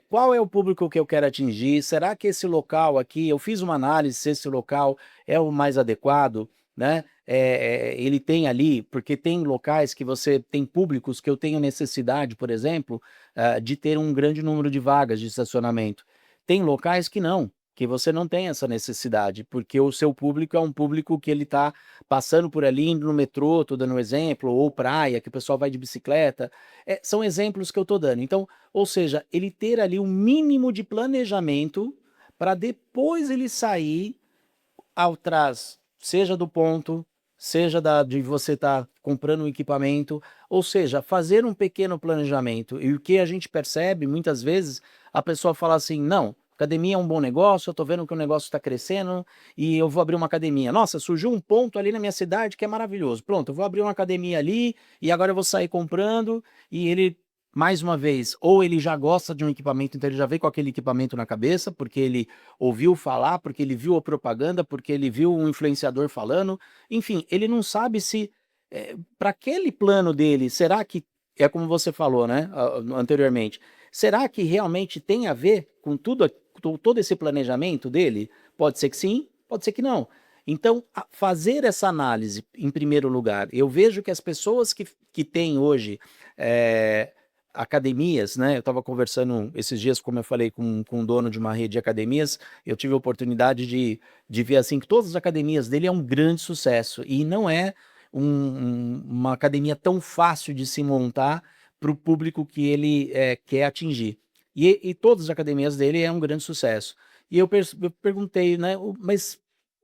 qual é o público que eu quero atingir? Será que esse local aqui, eu fiz uma análise se esse local é o mais adequado, né? Ele tem ali, porque tem locais que você tem públicos que eu tenho necessidade, por exemplo, de ter um grande número de vagas de estacionamento. Tem locais que não, que você não tem essa necessidade, porque o seu público é um público que ele está passando por ali, indo no metrô, estou dando um exemplo, ou praia, que o pessoal vai de bicicleta. São exemplos que eu estou dando. Então, ou seja, ele ter ali um mínimo de planejamento para depois ele sair atrás, seja do ponto, seja de você estar comprando um equipamento, ou seja, fazer um pequeno planejamento. E o que a gente percebe, muitas vezes, a pessoa fala assim: não, academia é um bom negócio, eu estou vendo que o negócio está crescendo e eu vou abrir uma academia. Nossa, surgiu um ponto ali na minha cidade que é maravilhoso. Pronto, eu vou abrir uma academia ali e agora eu vou sair comprando. E ele, mais uma vez, ou ele já gosta de um equipamento, então ele já veio com aquele equipamento na cabeça, porque ele ouviu falar, porque ele viu a propaganda, porque ele viu um influenciador falando, enfim, ele não sabe se para aquele plano dele, será que é como você falou, né, anteriormente, será que realmente tem a ver com tudo, com todo esse planejamento dele? Pode ser que sim, pode ser que não. Então, fazer essa análise em primeiro lugar, eu vejo que as pessoas que têm hoje academias, né? Eu estava conversando esses dias, como eu falei, com um dono de uma rede de academias, eu tive a oportunidade de ver assim que todas as academias dele é um grande sucesso e não é uma academia tão fácil de se montar para o público que ele quer atingir. E todas as academias dele é um grande sucesso. E eu perguntei, né? Mas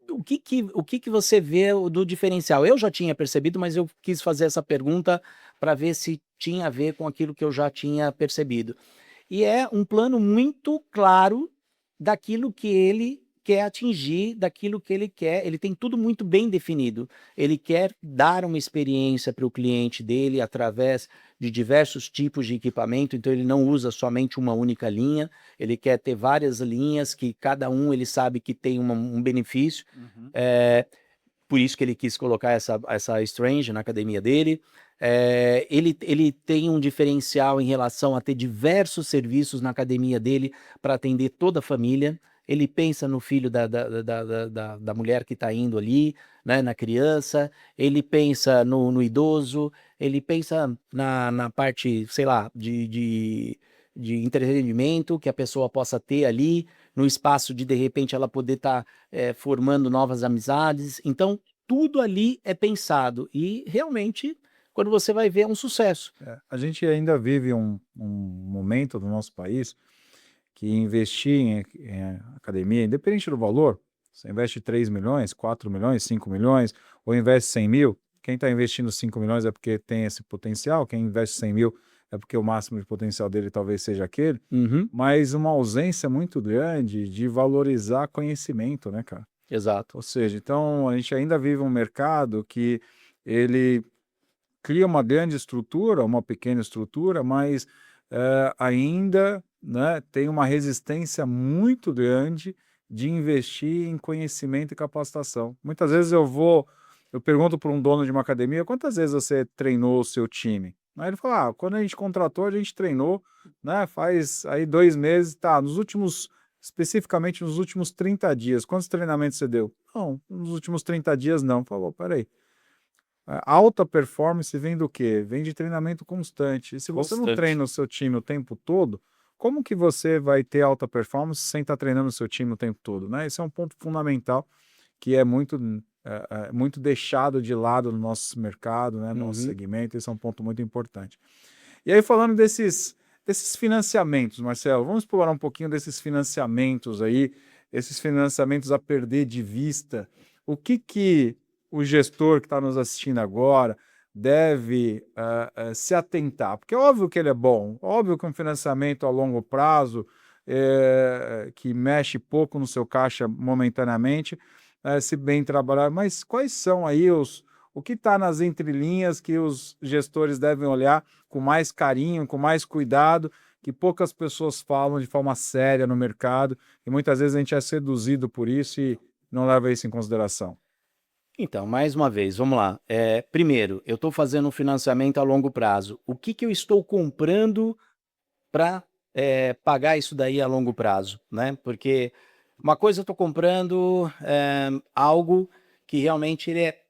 o que que você vê do diferencial? Eu já tinha percebido, mas eu quis fazer essa pergunta para ver se tinha a ver com aquilo que eu já tinha percebido. E é um plano muito claro daquilo que ele quer atingir, daquilo que ele quer. Ele tem tudo muito bem definido. Ele quer dar uma experiência para o cliente dele através de diversos tipos de equipamento, então ele não usa somente uma única linha, ele quer ter várias linhas que cada um ele sabe que tem um benefício. Uhum. É, por isso que ele quis colocar essa Strange na academia dele. Ele tem um diferencial em relação a ter diversos serviços na academia dele para atender toda a família. Ele pensa no filho da mulher que está indo ali, né, na criança, ele pensa no idoso, ele pensa na parte, sei lá, de entretenimento que a pessoa possa ter ali, no espaço de repente ela poder estar formando novas amizades. Então, tudo ali é pensado e realmente, quando você vai ver, é um sucesso. A gente ainda vive um momento no nosso país que investir em academia, independente do valor, você investe 3 milhões, 4 milhões, 5 milhões, ou investe 100 mil, quem está investindo 5 milhões é porque tem esse potencial, quem investe 100 mil é porque o máximo de potencial dele talvez seja aquele, mas uma ausência muito grande de valorizar conhecimento, né, cara? Exato. Ou seja, então a gente ainda vive um mercado que ele cria uma grande estrutura, uma pequena estrutura, mas ainda, né, tem uma resistência muito grande de investir em conhecimento e capacitação. Muitas vezes eu pergunto para um dono de uma academia, quantas vezes você treinou o seu time? Aí ele fala, quando a gente contratou, a gente treinou, né, faz aí 2 meses, tá, especificamente nos últimos 30 dias, quantos treinamentos você deu? Não, nos últimos 30 dias não. Falou, peraí, alta performance vem do quê? Vem de treinamento constante. E se você não treina o seu time o tempo todo, como que você vai ter alta performance sem estar treinando o seu time o tempo todo, né? Esse é um ponto fundamental que é muito deixado de lado no nosso mercado, né, no nosso segmento. Esse é um ponto muito importante. E aí, falando desses financiamentos, Marcelo, vamos explorar um pouquinho desses financiamentos aí, esses financiamentos a perder de vista. O que o gestor que está nos assistindo agora deve se atentar? Porque é óbvio que ele é bom, óbvio que um financiamento a longo prazo, que mexe pouco no seu caixa momentaneamente, se bem trabalhar, mas quais são aí o que está nas entrelinhas que os gestores devem olhar com mais carinho, com mais cuidado, que poucas pessoas falam de forma séria no mercado, e muitas vezes a gente é seduzido por isso e não leva isso em consideração? Então, mais uma vez, vamos lá. Primeiro, eu estou fazendo um financiamento a longo prazo. O que eu estou comprando para pagar isso daí a longo prazo, né? Porque uma coisa eu estou comprando algo que realmente ele é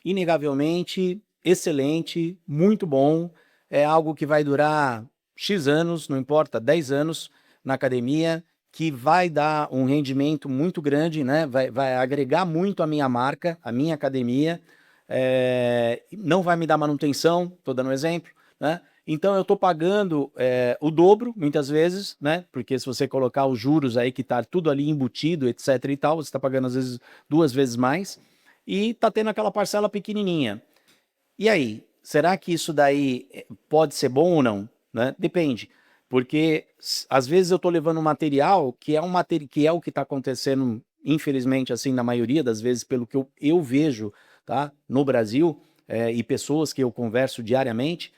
inegavelmente excelente, muito bom, é algo que vai durar X anos, não importa, 10 anos na academia, que vai dar um rendimento muito grande, né? Vai agregar muito a minha marca, a minha academia, não vai me dar manutenção, estou dando um exemplo, né? Então eu estou pagando o dobro, muitas vezes, né? Porque se você colocar os juros aí, que está tudo ali embutido, etc e tal, você está pagando às vezes 2 vezes mais, e está tendo aquela parcela pequenininha. E aí, será que isso daí pode ser bom ou não? Né? Depende, porque às vezes eu estou levando um material que é o que está acontecendo, infelizmente, assim, na maioria das vezes, pelo que eu vejo, tá, no Brasil, e pessoas que eu converso diariamente,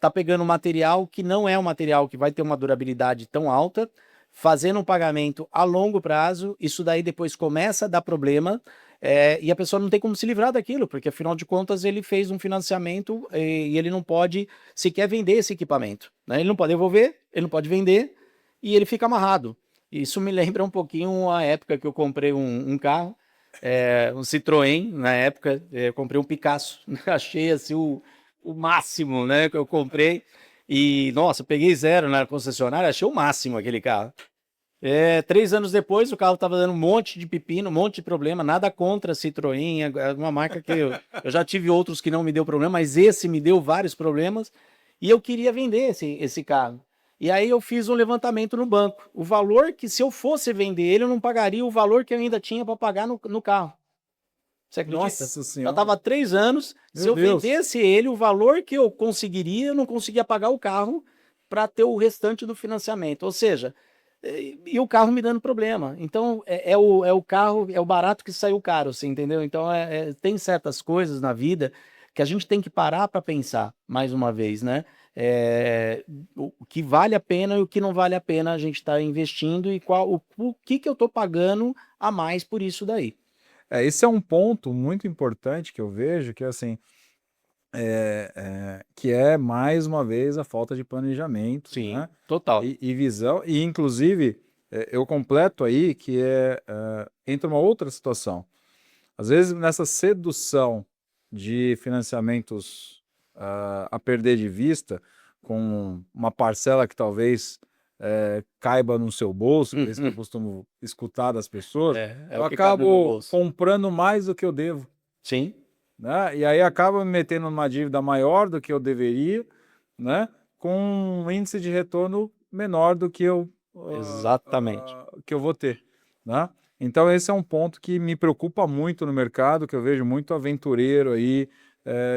tá pegando um material que não é um material que vai ter uma durabilidade tão alta, fazendo um pagamento a longo prazo, isso daí depois começa a dar problema, e a pessoa não tem como se livrar daquilo, porque afinal de contas ele fez um financiamento e ele não pode sequer vender esse equipamento, né? Ele não pode devolver, ele não pode vender e ele fica amarrado. Isso me lembra um pouquinho a época que eu comprei um carro, um Citroën, na época, eu comprei um Picasso, achei assim o máximo, né, que eu comprei, e nossa, peguei zero na concessionária, achei o máximo aquele carro. 3 anos depois, o carro estava dando um monte de pepino, um monte de problema, nada contra a Citroën, é uma marca que eu já tive outros que não me deu problema, mas esse me deu vários problemas, e eu queria vender esse carro. E aí eu fiz um levantamento no banco. O valor que, se eu fosse vender ele, eu não pagaria o valor que eu ainda tinha para pagar no carro. Você acredita? Nossa Já Senhora! estava 3 anos, se Meu eu Deus! vendesse ele, o valor que eu conseguiria, eu não conseguia pagar o carro para ter o restante do financiamento. Ou seja, e o carro me dando problema. Então, é o carro, é o barato que saiu caro, assim, entendeu? Então, tem certas coisas na vida que a gente tem que parar para pensar, mais uma vez, né? O que vale a pena e o que não vale a pena a gente estar investindo e o que eu estou pagando a mais por isso daí. Esse é um ponto muito importante que eu vejo, que assim, que é mais uma vez a falta de planejamento, Sim, né? total. E visão, e inclusive eu completo aí que entra uma outra situação. Às vezes nessa sedução de financiamentos a perder de vista, com uma parcela que talvez caiba no seu bolso, que é isso que eu costumo escutar das pessoas, É eu o que cabe no meu acabo bolso. comprando mais do que eu devo, Sim, né? E aí acaba me metendo numa dívida maior do que eu deveria, né? Com um índice de retorno menor do que exatamente. que eu vou ter, né? Então esse é um ponto que me preocupa muito no mercado, que eu vejo muito aventureiro aí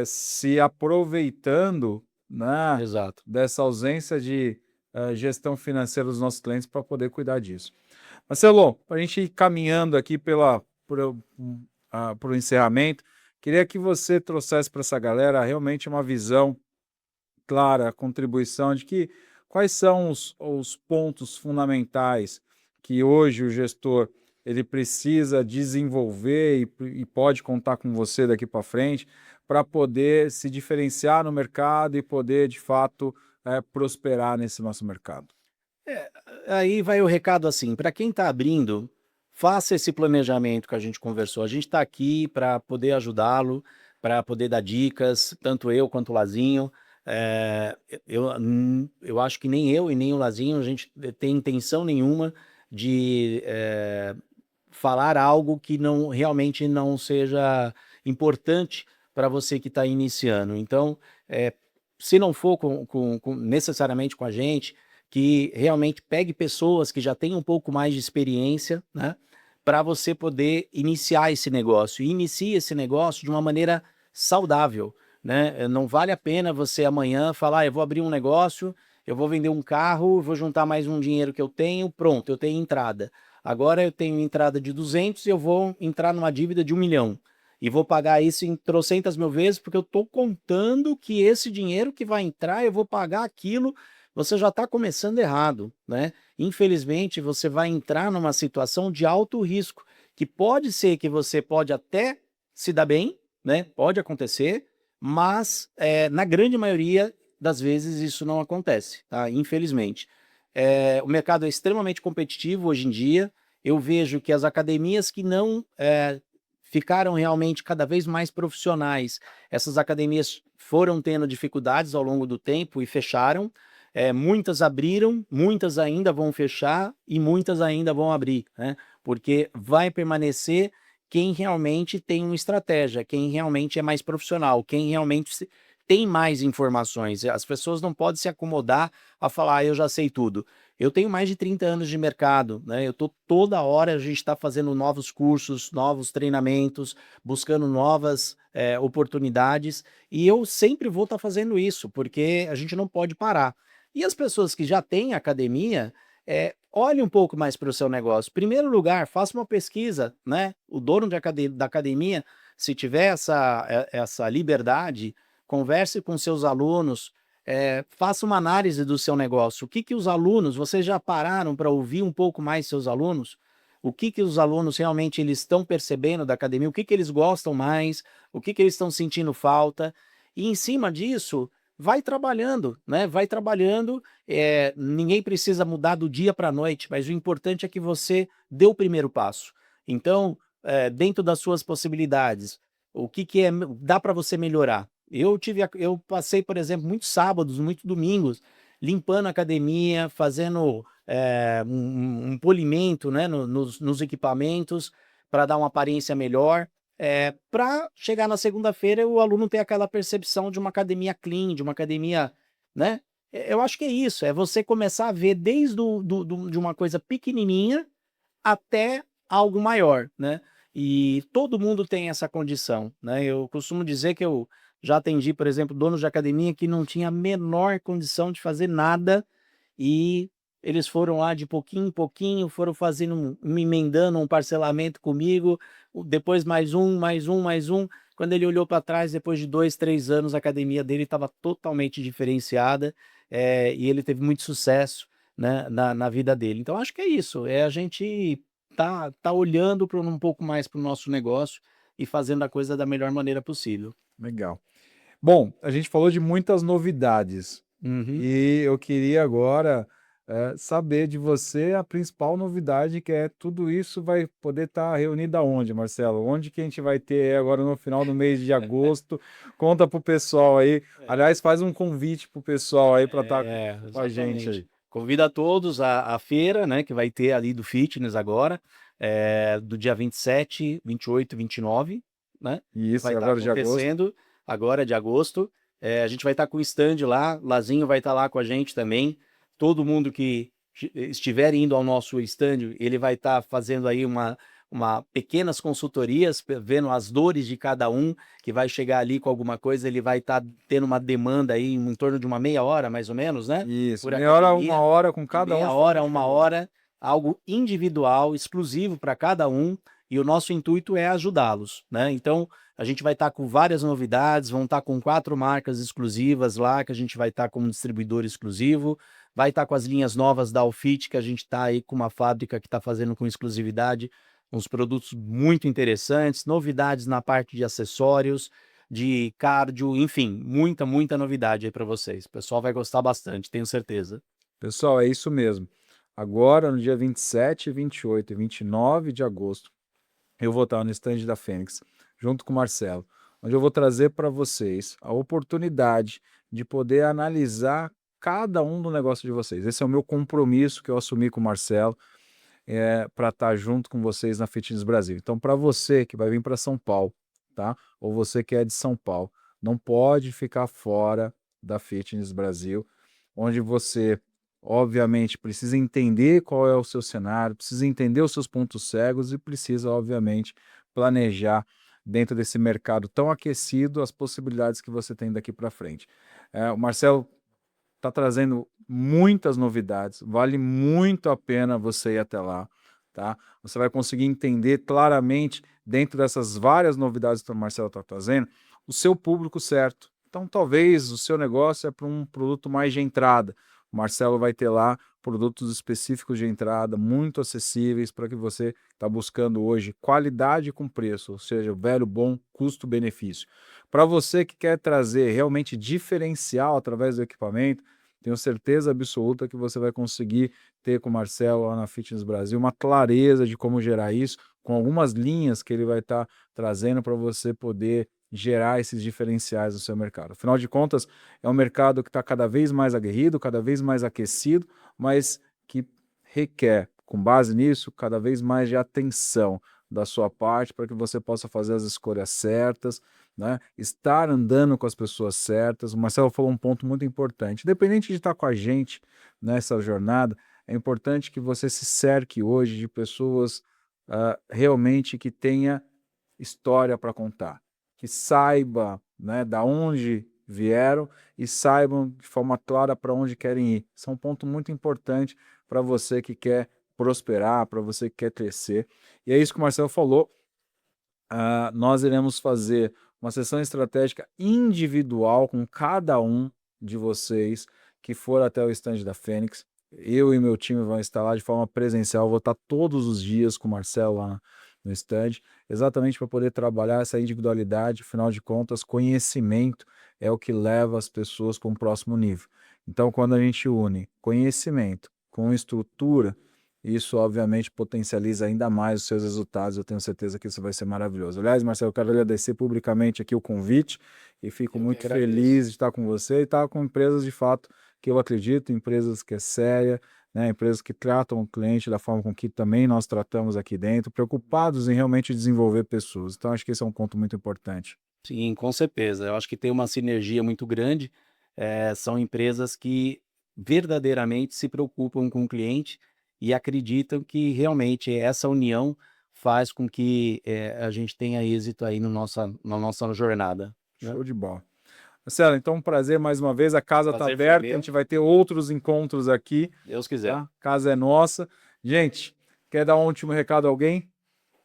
se aproveitando, né, Exato. dessa ausência de gestão financeira dos nossos clientes para poder cuidar disso. Marcelo, para a gente ir caminhando aqui para o encerramento, queria que você trouxesse para essa galera realmente uma visão clara, a contribuição de que quais são os pontos fundamentais que hoje o gestor ele precisa desenvolver e pode contar com você daqui para frente para poder se diferenciar no mercado e poder, de fato, prosperar nesse nosso mercado. Aí vai o recado assim, para quem está abrindo, faça esse planejamento que a gente conversou. A gente está aqui para poder ajudá-lo, para poder dar dicas, tanto eu quanto o Lazinho. Eu acho que nem eu e nem o Lazinho, a gente tem intenção nenhuma de falar algo que não realmente não seja importante para você que está iniciando. Então, se não for necessariamente com a gente, que realmente pegue pessoas que já têm um pouco mais de experiência, né, para você poder iniciar esse negócio. E inicie esse negócio de uma maneira saudável, né? Não vale a pena você amanhã falar, eu vou abrir um negócio, eu vou vender um carro, vou juntar mais um dinheiro que eu tenho, pronto, eu tenho entrada. Agora eu tenho entrada de 200 e eu vou entrar numa dívida de 1 milhão. E vou pagar isso em trocentas mil vezes, porque eu estou contando que esse dinheiro que vai entrar, eu vou pagar aquilo. Você já está começando errado, né? Infelizmente, você vai entrar numa situação de alto risco, que pode ser que você pode até se dar bem, né? Pode acontecer, mas na grande maioria das vezes isso não acontece, tá? Infelizmente. O mercado é extremamente competitivo hoje em dia. Eu vejo que as academias que não ficaram realmente cada vez mais profissionais, essas academias foram tendo dificuldades ao longo do tempo e fecharam. Muitas abriram, muitas ainda vão fechar e muitas ainda vão abrir, né? Porque vai permanecer quem realmente tem uma estratégia, quem realmente é mais profissional, quem realmente tem mais informações. As pessoas não podem se acomodar a falar, eu já sei tudo. Eu tenho mais de 30 anos de mercado, né? Eu tô toda hora, a gente está fazendo novos cursos, novos treinamentos, buscando novas oportunidades, e eu sempre vou estar fazendo isso, porque a gente não pode parar. E as pessoas que já têm academia, olhe um pouco mais para o seu negócio. Primeiro lugar, faça uma pesquisa, né? O dono da academia, se tiver essa liberdade, converse com seus alunos, faça uma análise do seu negócio. O que que os alunos, vocês já pararam para ouvir um pouco mais seus alunos? O que que os alunos realmente eles estão percebendo da academia? O que que eles gostam mais? O que que eles estão sentindo falta? E em cima disso, vai trabalhando, né? Vai trabalhando. Ninguém precisa mudar do dia para a noite, mas o importante é que você dê o primeiro passo. Então, dentro das suas possibilidades, o que que dá para você melhorar? Eu passei, por exemplo, muitos sábados, muitos domingos, limpando a academia, fazendo um polimento, né, nos equipamentos, para dar uma aparência melhor, para chegar na segunda-feira e o aluno ter aquela percepção de uma academia clean, de uma academia, né? Eu acho que é isso, é você começar a ver desde de uma coisa pequenininha até algo maior, né? E todo mundo tem essa condição, né? Eu costumo dizer que eu já atendi, por exemplo, donos de academia que não tinha a menor condição de fazer nada e eles foram lá de pouquinho em pouquinho, foram fazendo emendando um parcelamento comigo, depois mais um, mais um, mais um. Quando ele olhou para trás, depois de 2, 3 anos, a academia dele estava totalmente diferenciada, e ele teve muito sucesso, né, na vida dele. Então acho que é isso, a gente tá olhando um pouco mais para o nosso negócio e fazendo a coisa da melhor maneira possível. Legal. Bom, a gente falou de muitas novidades Uhum. e eu queria agora saber de você a principal novidade, que é tudo isso vai poder estar reunido aonde, Marcelo? Onde que a gente vai ter agora no final do mês de agosto? Conta pro pessoal aí. Aliás, faz um convite pro pessoal aí para estar com a gente Exatamente. aí. Convido a todos à feira, né, que vai ter ali do fitness agora, do dia 27, 28 e 29, né? Isso, Vai estar agora de agosto. acontecendo agora de agosto. A gente vai estar com o stand lá, Lazinho vai estar lá com a gente também. Todo mundo que estiver indo ao nosso stand, ele vai estar fazendo aí pequenas consultorias, vendo as dores de cada um, que vai chegar ali com alguma coisa, ele vai estar tendo uma demanda aí em torno de uma meia hora, mais ou menos, né? Isso, Por meia hora, academia, uma hora com de cada um. meia de forma hora, uma diferente. hora, algo individual, exclusivo para cada um, e o nosso intuito é ajudá-los, né? Então, a gente vai estar com várias novidades, vão estar com 4 marcas exclusivas lá, que a gente vai estar como distribuidor exclusivo, vai estar com as linhas novas da Alfit, que a gente está aí com uma fábrica que está fazendo com exclusividade, uns produtos muito interessantes, novidades na parte de acessórios, de cardio, enfim, muita novidade aí para vocês. O pessoal vai gostar bastante, tenho certeza. Pessoal, é isso mesmo. Agora, no dia 27, 28 e 29 de agosto, eu vou estar no stand da Fênix, junto com o Marcelo, onde eu vou trazer para vocês a oportunidade de poder analisar cada um do negócio de vocês. Esse é o meu compromisso que eu assumi com o Marcelo, para estar junto com vocês na Fitness Brasil. Então, para você que vai vir para São Paulo, tá? Ou você que é de São Paulo, não pode ficar fora da Fitness Brasil, onde você, obviamente, precisa entender qual é o seu cenário, precisa entender os seus pontos cegos e precisa, obviamente, planejar dentro desse mercado tão aquecido as possibilidades que você tem daqui para frente. O Marcelo está trazendo muitas novidades, vale muito a pena você ir até lá, tá? Você vai conseguir entender claramente, dentro dessas várias novidades que o Marcelo está trazendo, o seu público certo. Então, talvez o seu negócio é para um produto mais de entrada. O Marcelo vai ter lá produtos específicos de entrada, muito acessíveis para que você está buscando hoje qualidade com preço, ou seja, o velho bom custo-benefício. Para você que quer trazer realmente diferencial através do equipamento, tenho certeza absoluta que você vai conseguir ter com o Marcelo lá na Fitness Brasil uma clareza de como gerar isso, com algumas linhas que ele vai estar trazendo para você poder gerar esses diferenciais no seu mercado. Afinal de contas, é um mercado que está cada vez mais aguerrido, cada vez mais aquecido, mas que requer, com base nisso, cada vez mais de atenção da sua parte para que você possa fazer as escolhas certas, né? Estar andando com as pessoas certas. O Marcelo falou um ponto muito importante. Independente de estar com a gente nessa jornada, é importante que você se cerque hoje de pessoas realmente que tenha história para contar, que saiba, né, da onde vieram e saibam de forma clara para onde querem ir. Isso é um ponto muito importante para você que quer prosperar, para você que quer crescer. E é isso que o Marcelo falou. Nós iremos fazer uma sessão estratégica individual com cada um de vocês que for até o stand da Fênix. Eu e meu time vão estar lá de forma presencial, vou estar todos os dias com o Marcelo lá no stand, exatamente para poder trabalhar essa individualidade. Afinal de contas, conhecimento é o que leva as pessoas para um próximo nível. Então, quando a gente une conhecimento com estrutura, isso, obviamente, potencializa ainda mais os seus resultados. Eu tenho certeza que isso vai ser maravilhoso. Aliás, Marcelo, eu quero agradecer publicamente aqui o convite e fico muito feliz de estar com você e estar com empresas de fato que eu acredito, empresas que é séria, né, empresas que tratam o cliente da forma com que também nós tratamos aqui dentro, preocupados em realmente desenvolver pessoas. Então, acho que esse é um ponto muito importante. Sim, com certeza. Eu acho que tem uma sinergia muito grande. São empresas que verdadeiramente se preocupam com o cliente e acreditam que realmente essa união faz com que a gente tenha êxito aí no na nossa jornada, né? Show de bola. Marcelo, então um prazer mais uma vez. A casa está Prazer foi aberta, a meu. gente vai ter outros encontros aqui, Deus quiser. tá? A casa é nossa. Gente, quer dar um último recado a alguém?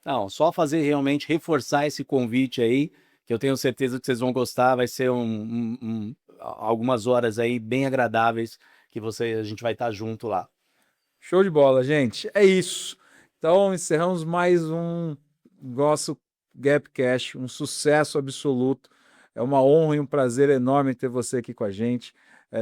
Não, só fazer realmente reforçar esse convite aí, que eu tenho certeza que vocês vão gostar. Vai ser algumas horas aí bem agradáveis que a gente vai estar junto lá. Show de bola, gente. É isso. Então, encerramos mais um nosso Gapcast, um sucesso absoluto. É uma honra e um prazer enorme ter você aqui com a gente,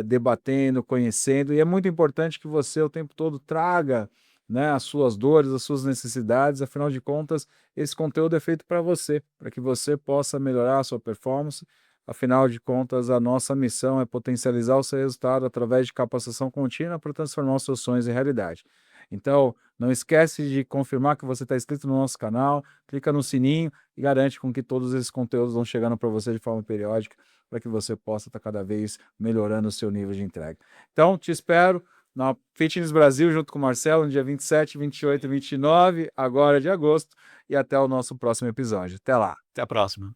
debatendo, conhecendo. E é muito importante que você o tempo todo traga, né, as suas dores, as suas necessidades. Afinal de contas, esse conteúdo é feito para você, para que você possa melhorar a sua performance. Afinal de contas, a nossa missão é potencializar o seu resultado através de capacitação contínua para transformar os seus sonhos em realidade. Então, não esquece de confirmar que você está inscrito no nosso canal, clica no sininho e garante com que todos esses conteúdos vão chegando para você de forma periódica, para que você possa estar cada vez melhorando o seu nível de entrega. Então, te espero na Fitness Brasil, junto com o Marcelo, no dia 27, 28 e 29, agora de agosto. E até o nosso próximo episódio. Até lá. Até a próxima.